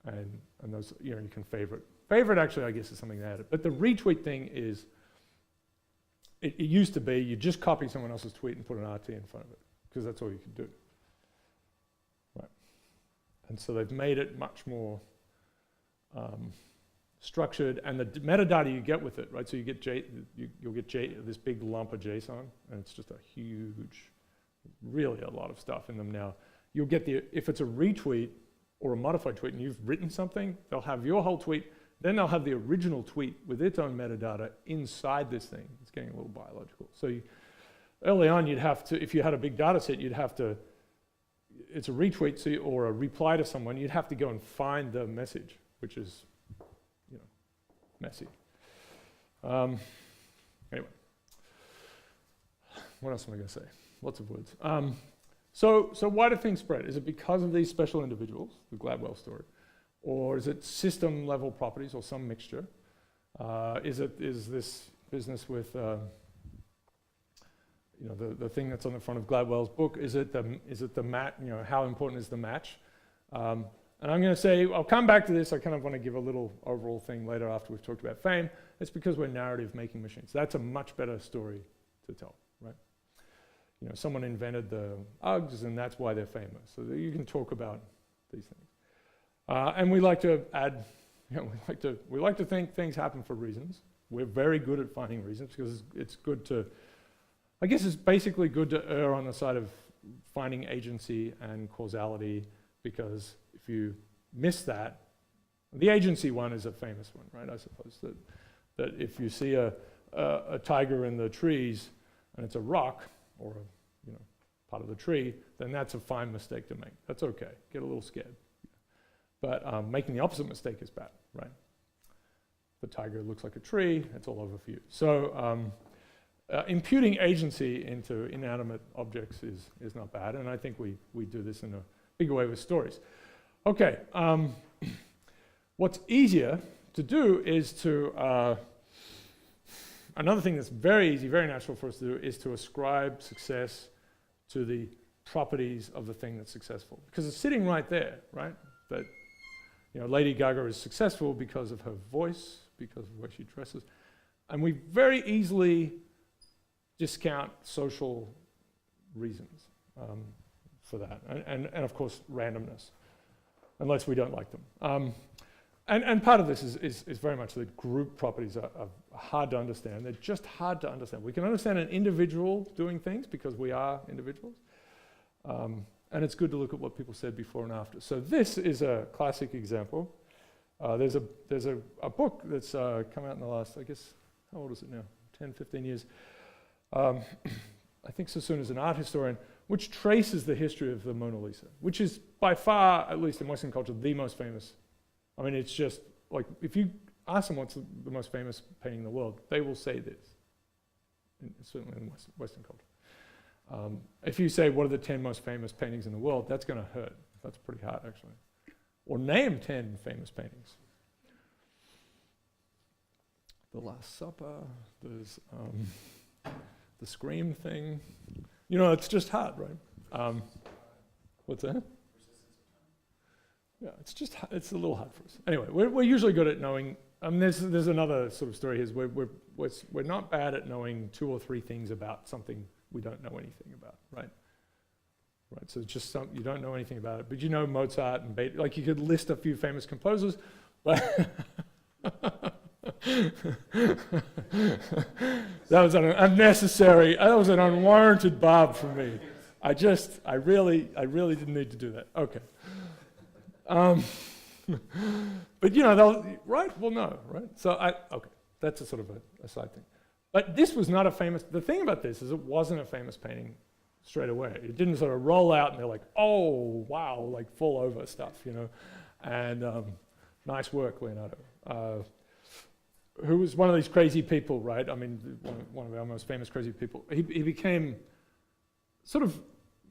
and those, you know, you can favorite. Favorite actually, I guess, is something they added. But the retweet thing is, it used to be you just copy someone else's tweet and put an RT in front of it, because that's all you could do. Right. And so they've made it much more structured, and the metadata you get with it, right? So you get you'll get this big lump of JSON, and it's just a huge, really a lot of stuff in them now. You'll get if it's a retweet or a modified tweet and you've written something, they'll have your whole tweet, then they'll have the original tweet with its own metadata inside this thing. It's getting a little biological. So early on, you'd have to, if you had a big data set, you'd have to, it's a retweet or a reply to someone, you'd have to go and find the message, which is, you know, messy. Anyway, what else am I going to say? Lots of words. So why do things spread? Is it because of these special individuals, the Gladwell story? Or is it system level properties or some mixture? Is this business with, you know, the thing that's on the front of Gladwell's book, is it the match, you know, how important is the match? And I'm going to say, I'll come back to this. I kind of want to give a little overall thing later after we've talked about fame. It's because we're narrative making machines. That's a much better story to tell, right? You know, someone invented the Uggs and that's why they're famous. So that you can talk about these things. And we like to add, you know, we like to think things happen for reasons. We're very good at finding reasons because it's good to, I guess it's basically good to err on the side of finding agency and causality, because if you miss that, the agency one is a famous one, right? I suppose that if you see a tiger in the trees and it's a rock or a, you know, part of the tree, then that's a fine mistake to make. That's okay. Get a little scared. But making the opposite mistake is bad, right? The tiger looks like a tree, it's all over for you. So imputing agency into inanimate objects is not bad, and I think we do this in a bigger way with stories. Okay, what's easier to do is to, another thing that's very easy, very natural for us to do is to ascribe success to the properties of the thing that's successful. Because it's sitting right there, right? That, you know, Lady Gaga is successful because of her voice, because of the way she dresses. And we very easily discount social reasons for that. And of course, randomness, unless we don't like them. And part of this is very much that group properties are hard to understand. They're just hard to understand. We can understand an individual doing things because we are individuals. And it's good to look at what people said before and after. So this is a classic example. There's a book that's come out in the last, I guess, how old is it now? 10, 15 years. I think Sassoon is an art historian, which traces the history of the Mona Lisa, which is by far, at least in Western culture, the most famous. I mean, it's just, like, if you ask them what's the most famous painting in the world, they will say this, certainly in Western culture. If you say, what are the 10 most famous paintings in the world, that's going to hurt. That's pretty hard, actually. Or name 10 famous paintings. The Last Supper, there's the Scream thing. You know, it's just hard, right? What's that? Yeah, it's a little hard for us. Anyway, we're usually good at knowing. There's another sort of story here. We're not bad at knowing 2 or 3 things about something we don't know anything about, right? Right. So it's just you don't know anything about it, but you know Mozart and Beethoven. Like, you could list a few famous composers, but that was an unnecessary. That was an unwarranted barb from me. I really didn't need to do that. Okay. But you know, right? Well, no, right? So okay, that's a sort of a side thing. But this was not a famous, the thing about this is it wasn't a famous painting straight away. It didn't sort of roll out and they're like, oh, wow, like fall over stuff, you know. And nice work, Leonardo. Who was one of these crazy people, right? I mean, one of our most famous crazy people. He became sort of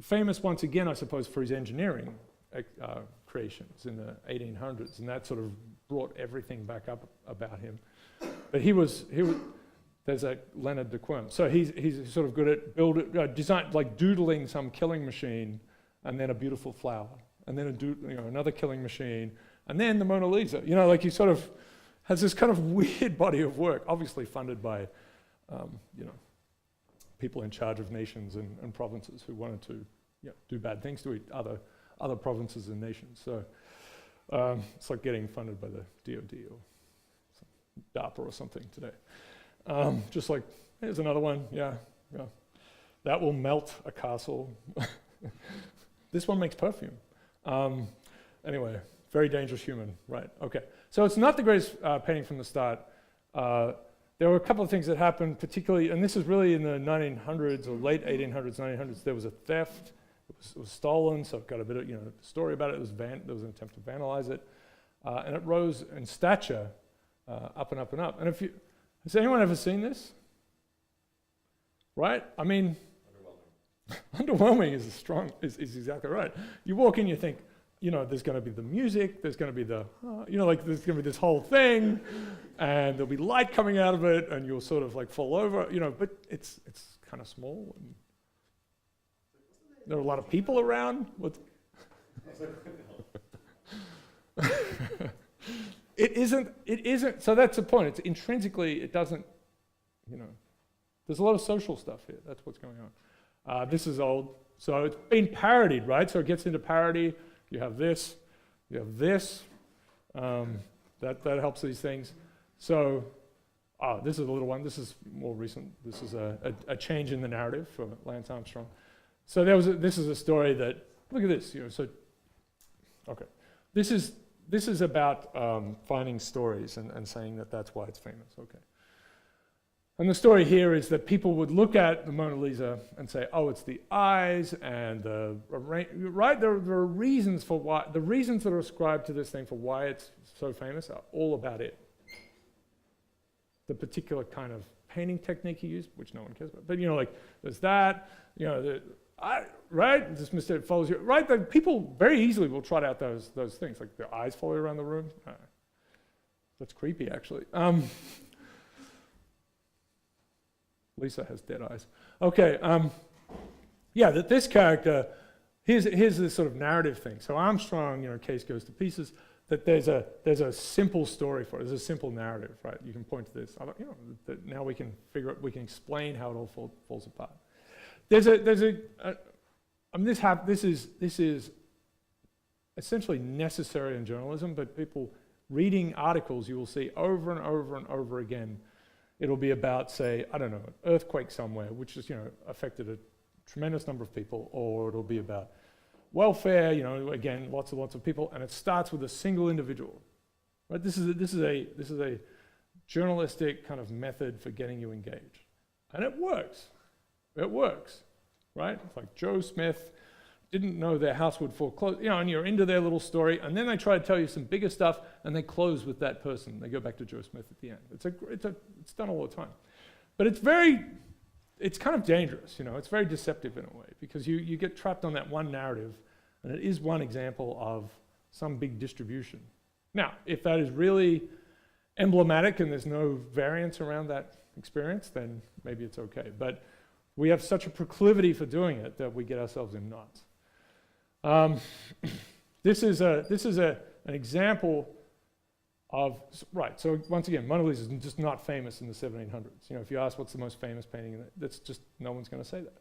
famous once again, I suppose, for his engineering creations in the 1800s, and that sort of brought everything back up about him. But he was there's a Leonard de Querm. So he's sort of good at design, like doodling some killing machine, and then a beautiful flower, and then another killing machine, and then the Mona Lisa. You know, like he sort of has this kind of weird body of work, obviously funded by, you know, people in charge of nations and provinces who wanted to do bad things to other provinces and nations. So it's like getting funded by the DOD or DARPA or something today. Just like, here's another one, yeah. That will melt a castle. This one makes perfume. Anyway, very dangerous human, right, okay. So it's not the greatest painting from the start. There were a couple of things that happened, particularly, and this is really in the 1900s or late 1800s, 1900s, there was a theft. It was stolen, so it got a bit of, you know, story about it. There was an attempt to vandalize it. And it rose in stature up and up and up. And has anyone ever seen this? Right? I mean, underwhelming is exactly right. You walk in, you think, you know, there's going to be the music, there's going to be the, you know, like there's going to be this whole thing, and there'll be light coming out of it, and you'll sort of like fall over, you know, but it's kind of small. And there are a lot of people around. It isn't, so that's the point. It's intrinsically, it doesn't, you know, there's a lot of social stuff here. That's what's going on. This is old, so it's been parodied, right? So it gets into parody. You have this, that helps these things. So, this is a little one. This is more recent. This is a change in the narrative for Lance Armstrong. So this is a story that, look at this, you know, so, okay. This is about finding stories and saying that that's why it's famous, okay. And the story here is that people would look at the Mona Lisa and say, oh, it's the eyes and right? There are reasons for why, the reasons that are ascribed to this thing for why it's so famous are all about it. The particular kind of painting technique he used, which no one cares about. But, you know, like, there's that, you know, right? This mistake follows you, right? The people very easily will trot out those things, like their eyes follow you around the room. That's creepy, actually. Lisa has dead eyes. Okay, yeah, that this character, here's this sort of narrative thing. So Armstrong, you know, case goes to pieces, that there's a simple story for it. There's a simple narrative, right? You can point to this. You know, that now we can figure out, we can explain how it all falls apart. This is essentially necessary in journalism, but people reading articles, you will see over and over and over again, it'll be about, say, I don't know, an earthquake somewhere, which has, you know, affected a tremendous number of people, or it'll be about welfare, you know, again, lots of people, and it starts with a single individual. Right? This is a journalistic kind of method for getting you engaged, and it works. It works, right? It's like Joe Smith didn't know their house would foreclose, you know, and you're into their little story, and then they try to tell you some bigger stuff, and they close with that person. They go back to Joe Smith at the end. It's done all the time, but it's kind of dangerous, you know. It's very deceptive in a way, because you get trapped on that one narrative, and it is one example of some big distribution. Now, if that is really emblematic and there's no variance around that experience, then maybe it's okay. But we have such a proclivity for doing it that we get ourselves in knots. This is an example of, right, so once again, Mona Lisa is just not famous in the 1700s. You know, if you ask what's the most famous painting, that's just, no one's going to say that.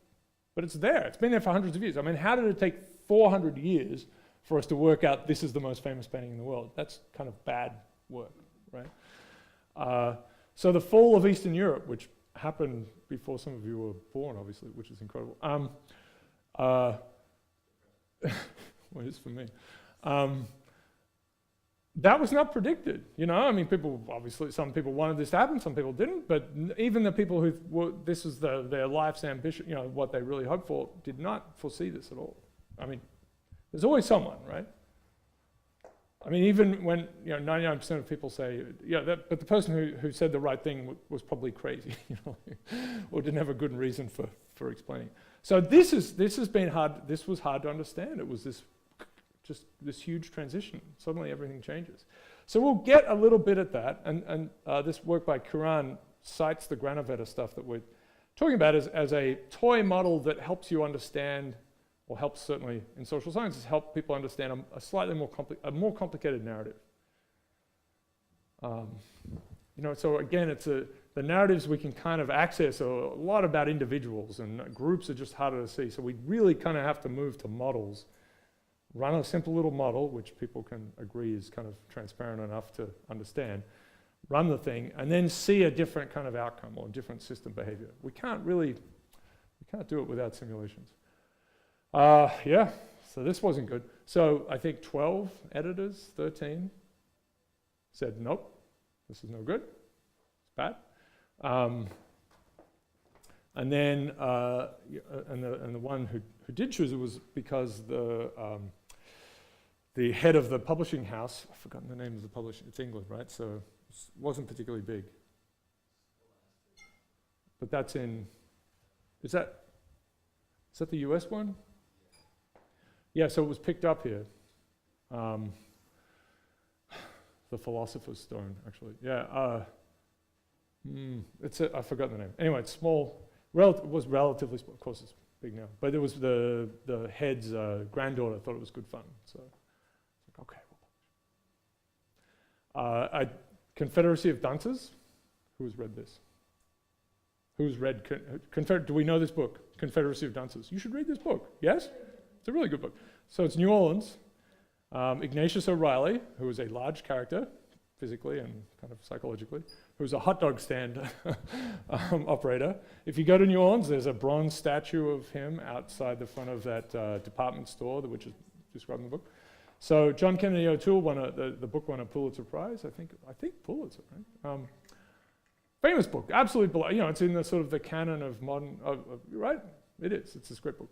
But it's there. It's been there for hundreds of years. I mean, how did it take 400 years for us to work out this is the most famous painting in the world? That's kind of bad work, right? So the fall of Eastern Europe, which happened before some of you were born, obviously, which is incredible. Well, it is for me. that was not predicted. You know, I mean, people obviously, some people wanted this to happen, some people didn't. But even the people who this was their life's ambition, you know, what they really hoped for, did not foresee this at all. I mean, there's always someone, right? I mean, even when 99% of people say, but the person who said the right thing was probably crazy, or didn't have a good reason for explaining. So this has been hard. This was hard to understand. It was this huge transition. Suddenly everything changes. So we'll get a little bit at that, and this work by Kuran cites the Granovetter stuff that we're talking about as a toy model that helps you understand, or helps certainly in social sciences, help people understand a slightly more complicated narrative. So again, it's the narratives we can kind of access are a lot about individuals, and groups are just harder to see. So we really kind of have to move to models. Run a simple little model, which people can agree is kind of transparent enough to understand. Run the thing, and then see a different kind of outcome or different system behavior. We can't do it without simulations. So this wasn't good. So I think 12 editors, 13, said, nope, this is no good, it's bad. And then, and the one who did choose it was because the head of the publishing house, I've forgotten the name of the publisher, it's England, right? So it wasn't particularly big. But that's is that the US one? Yeah, so it was picked up here. The Philosopher's Stone, actually. Yeah, I forgot the name. Anyway, it's small. It was relatively small. Of course, it's big now. But it was the head's granddaughter thought it was good fun. So it's like, okay. Confederacy of Dunces. Who has read this? Who's read do we know this book? Confederacy of Dunces. You should read this book. Yes? It's a really good book. So it's New Orleans. Ignatius O'Reilly, who was a large character, physically and kind of psychologically, who was a hot dog stand operator. If you go to New Orleans, there's a bronze statue of him outside the front of that department store, which is described in the book. So John Kennedy O'Toole the book won a Pulitzer Prize, I think Pulitzer, right? Famous book, absolutely, it's in the sort of the canon of modern, right? It is, it's this great book.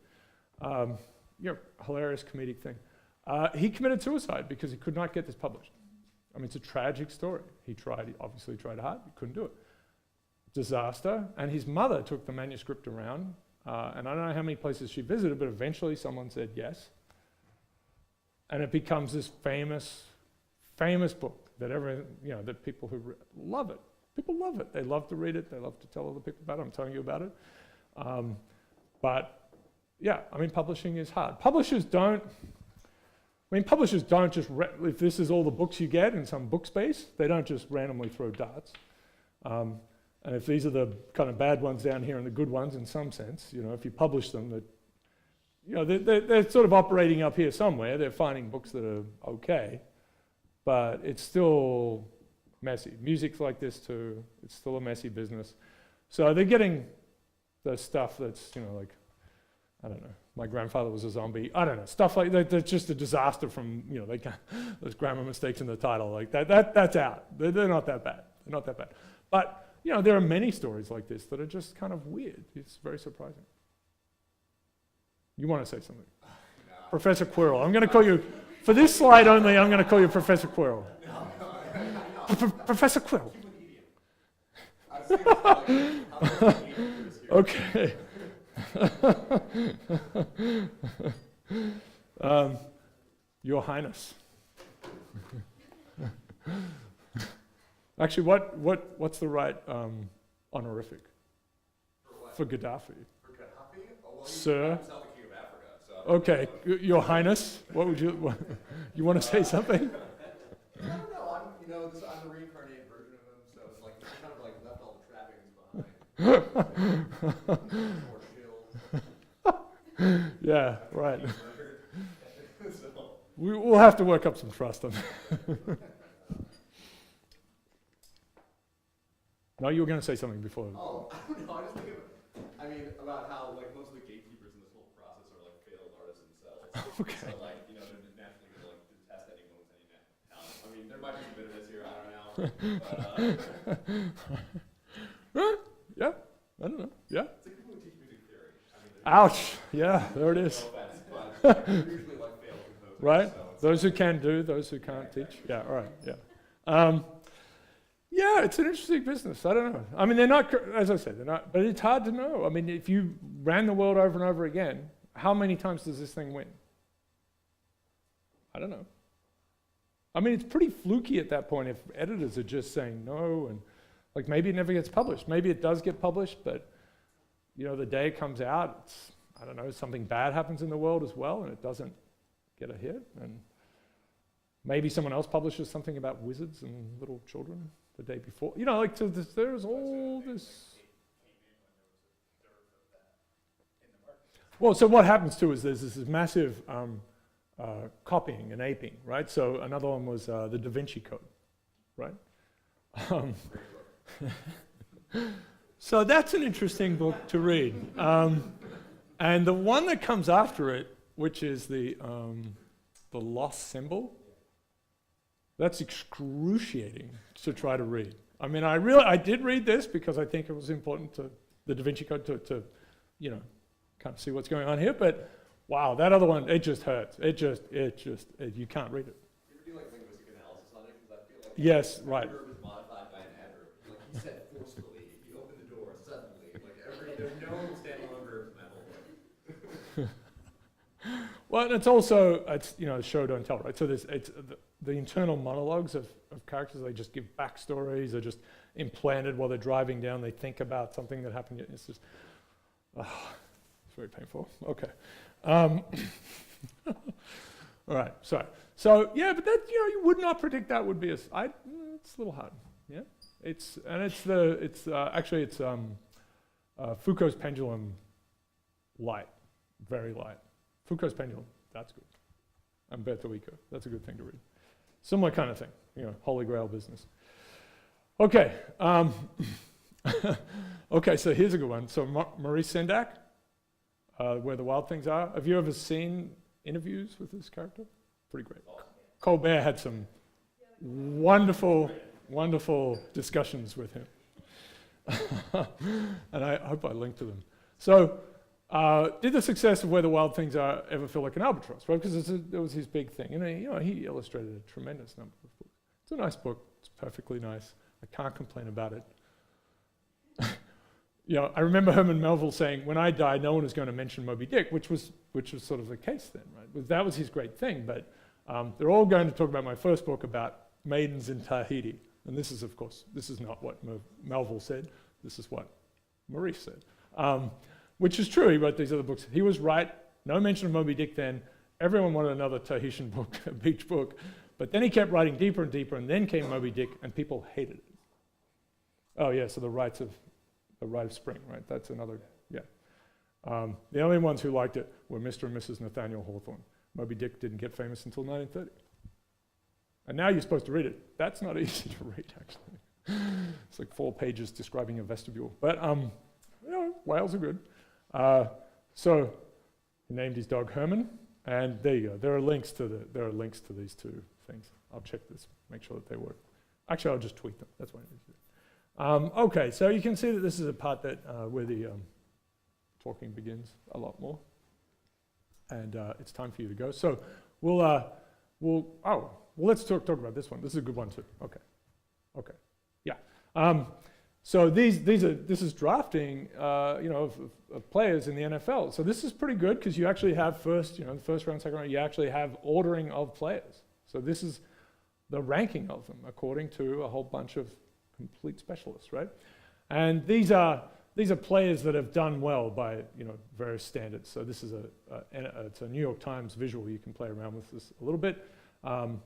Hilarious comedic thing. He committed suicide because he could not get this published. I mean, it's a tragic story. He obviously tried hard, he couldn't do it. Disaster, and his mother took the manuscript around, and I don't know how many places she visited, but eventually someone said yes. And it becomes this famous book that that people who love it. People love it. They love to read it. They love to tell other people about it. I'm telling you about it. But yeah, I mean, publishing is hard. Publishers don't just, if this is all the books you get in some book space, they don't just randomly throw darts. And if these are the kind of bad ones down here and the good ones in some sense, if you publish them, they're sort of operating up here somewhere. They're finding books that are okay, but it's still messy. Music's like this too. It's still a messy business. So they're getting the stuff that's, like, I don't know, my grandfather was a zombie. I don't know, stuff like that. That's just a disaster from, those grammar mistakes in the title. Like that's out. They're not that bad. They're not that bad. But, there are many stories like this that are just kind of weird. It's very surprising. You want to say something? No. Professor Quirrell. I'm going to call you, for this slide only, I'm going to call you Professor Quirrell. Professor Quirrell. Okay. Your Highness. Actually, what's the right honorific for Gaddafi? For Gaddafi? Oh, well, Sir. He's not the king of Africa, so. Okay, Your Highness. What would you want to say something? I don't know. I'm the reincarnated version of him, so it's like he kind of like left all the trappings behind. More chilled. Yeah, right. We'll have to work up some trust on that. No, you were going to say something before. Oh, I don't know. I just think about how like most of the gatekeepers in this whole process are like failed artists themselves. Okay. So like, they're naturally going to like detest anyone with any talent. I mean, There might be some bitterness here, I don't know. But, Yeah, I don't know. Yeah. it's like people who teach music theory. I mean, Ouch. Yeah, there it is. no offense, but they're usually like failed composers. Right? So it's Those who can do, those who can't teach. Yeah, all right, yeah. Yeah, it's an interesting business. I don't know. I mean, they're not, as I said, they're not, but it's hard to know. I mean, if you ran the world over and over again, how many times does this thing win? I don't know. I mean, it's pretty fluky at that point if editors are just saying no, and like maybe it never gets published. Maybe it does get published, but you know, the day it comes out, it's, I don't know, something bad happens in the world as well, and it doesn't get a hit. And maybe someone else publishes something about wizards and little children the day before. You know, like so there's all this. Well, so what happens too is there's this massive copying and aping, right? So another one was the Da Vinci Code, right? So that's an interesting book to read. And the one that comes after it, which is the lost symbol, that's excruciating to try to read. I mean, I did read this because I think it was important to the Da Vinci Code to you know, kind of see what's going on here. But wow, that other one, it just hurts. You can't read it. you ever do like linguistic analysis on it? Because I feel like Yes, right. every verb is modified by an adverb. Like he said forcefully, he opened the door suddenly. Like there's no standalone verbs in that whole book. Well, and it's also, you know, show don't tell, right? So it's the internal monologues of characters. They just give backstories. They're just implanted while they're driving down. They think about something that happened. It's just, it's very painful. Okay. All right. Sorry. So yeah, but that, you know, you would not predict that would be it's a little hard. Yeah. Actually it's Foucault's pendulum light, very light. Foucault's pendulum, that's good. Umberto Eco, that's a good thing to read. Similar kind of thing, you know, holy grail business. Okay, okay, so here's a good one. So Maurice Sendak, Where the Wild Things Are. Have you ever seen interviews with this character? Pretty great. Colbert had some wonderful, wonderful discussions with him. And I hope I link to them. So, did the success of Where the Wild Things Are ever feel like an albatross? Right, because it was his big thing. And he illustrated a tremendous number of books. It's a nice book. It's perfectly nice. I can't complain about it. You know, I remember Herman Melville saying, "When I die, no one is going to mention Moby Dick," which was sort of the case then, right? That was his great thing. But they're all going to talk about my first book about maidens in Tahiti, and this is, of course, this is not what Melville said. This is what Maurice said. Which is true, he wrote these other books. He was right, no mention of Moby Dick then. Everyone wanted another Tahitian book, a beach book. But then he kept writing deeper and deeper, and then came Moby Dick, and people hated it. Oh yeah, so the Rite of Spring, right? That's another, yeah. The only ones who liked it were Mr. and Mrs. Nathaniel Hawthorne. Moby Dick didn't get famous until 1930. And now you're supposed to read it. That's not easy to read, actually. It's like 4 pages describing a vestibule. But, you know, whales are good. So he named his dog Herman, and there you go. There are links to these two things. I'll check this, make sure that they work. Actually, I'll just tweet them. That's what I need to do. Okay, so you can see that this is a part that where the talking begins a lot more, and it's time for you to go. So let's talk about this one. This is a good one too. Okay, yeah. So this is drafting, of players in the NFL. So this is pretty good because you actually have first round, second round. You actually have ordering of players. So this is the ranking of them according to a whole bunch of complete specialists, right? And these are players that have done well by various standards. So this is it's a New York Times visual. You can play around with this a little bit. But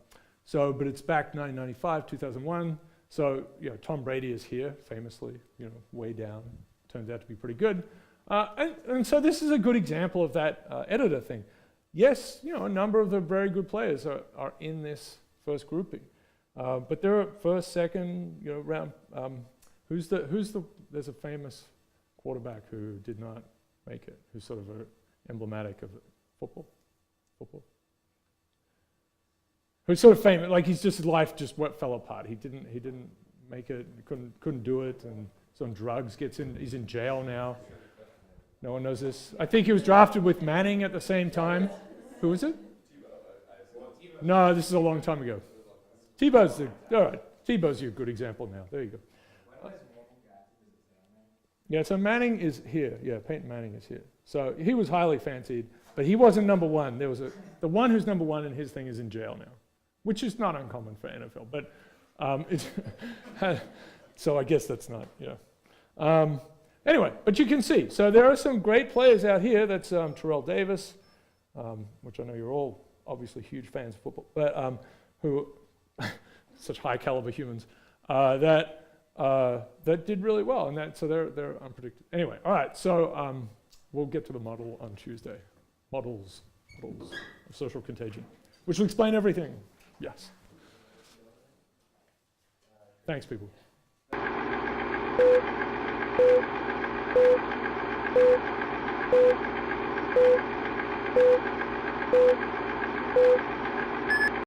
it's back 1995, 2001. So, Tom Brady is here, famously, way down. Turns out to be pretty good. And so this is a good example of that editor thing. Yes, a number of the very good players are in this first grouping. But there are first, second, round. There's a famous quarterback who did not make it, who's sort of emblematic of football. who's sort of famous, like his life just fell apart. He didn't make it, couldn't do it, and he's on drugs, he's in jail now. No one knows this. I think he was drafted with Manning at the same time. Who was it? No, this is a long time ago. Tebow's all right. Tebow's your good example now. There you go. Yeah, so Manning is here. Yeah, Peyton Manning is here. So he was highly fancied, but he wasn't number one. The one who's number one in his thing is in jail now, which is not uncommon for NFL. But so I guess that's not, anyway, but you can see. So there are some great players out here. That's Terrell Davis, which I know you're all obviously huge fans of football, but who such high caliber humans that did really well, and so they're unpredictable. Anyway, all right. So we'll get to the model on Tuesday. Models of social contagion, which will explain everything. Yes. Thanks, people.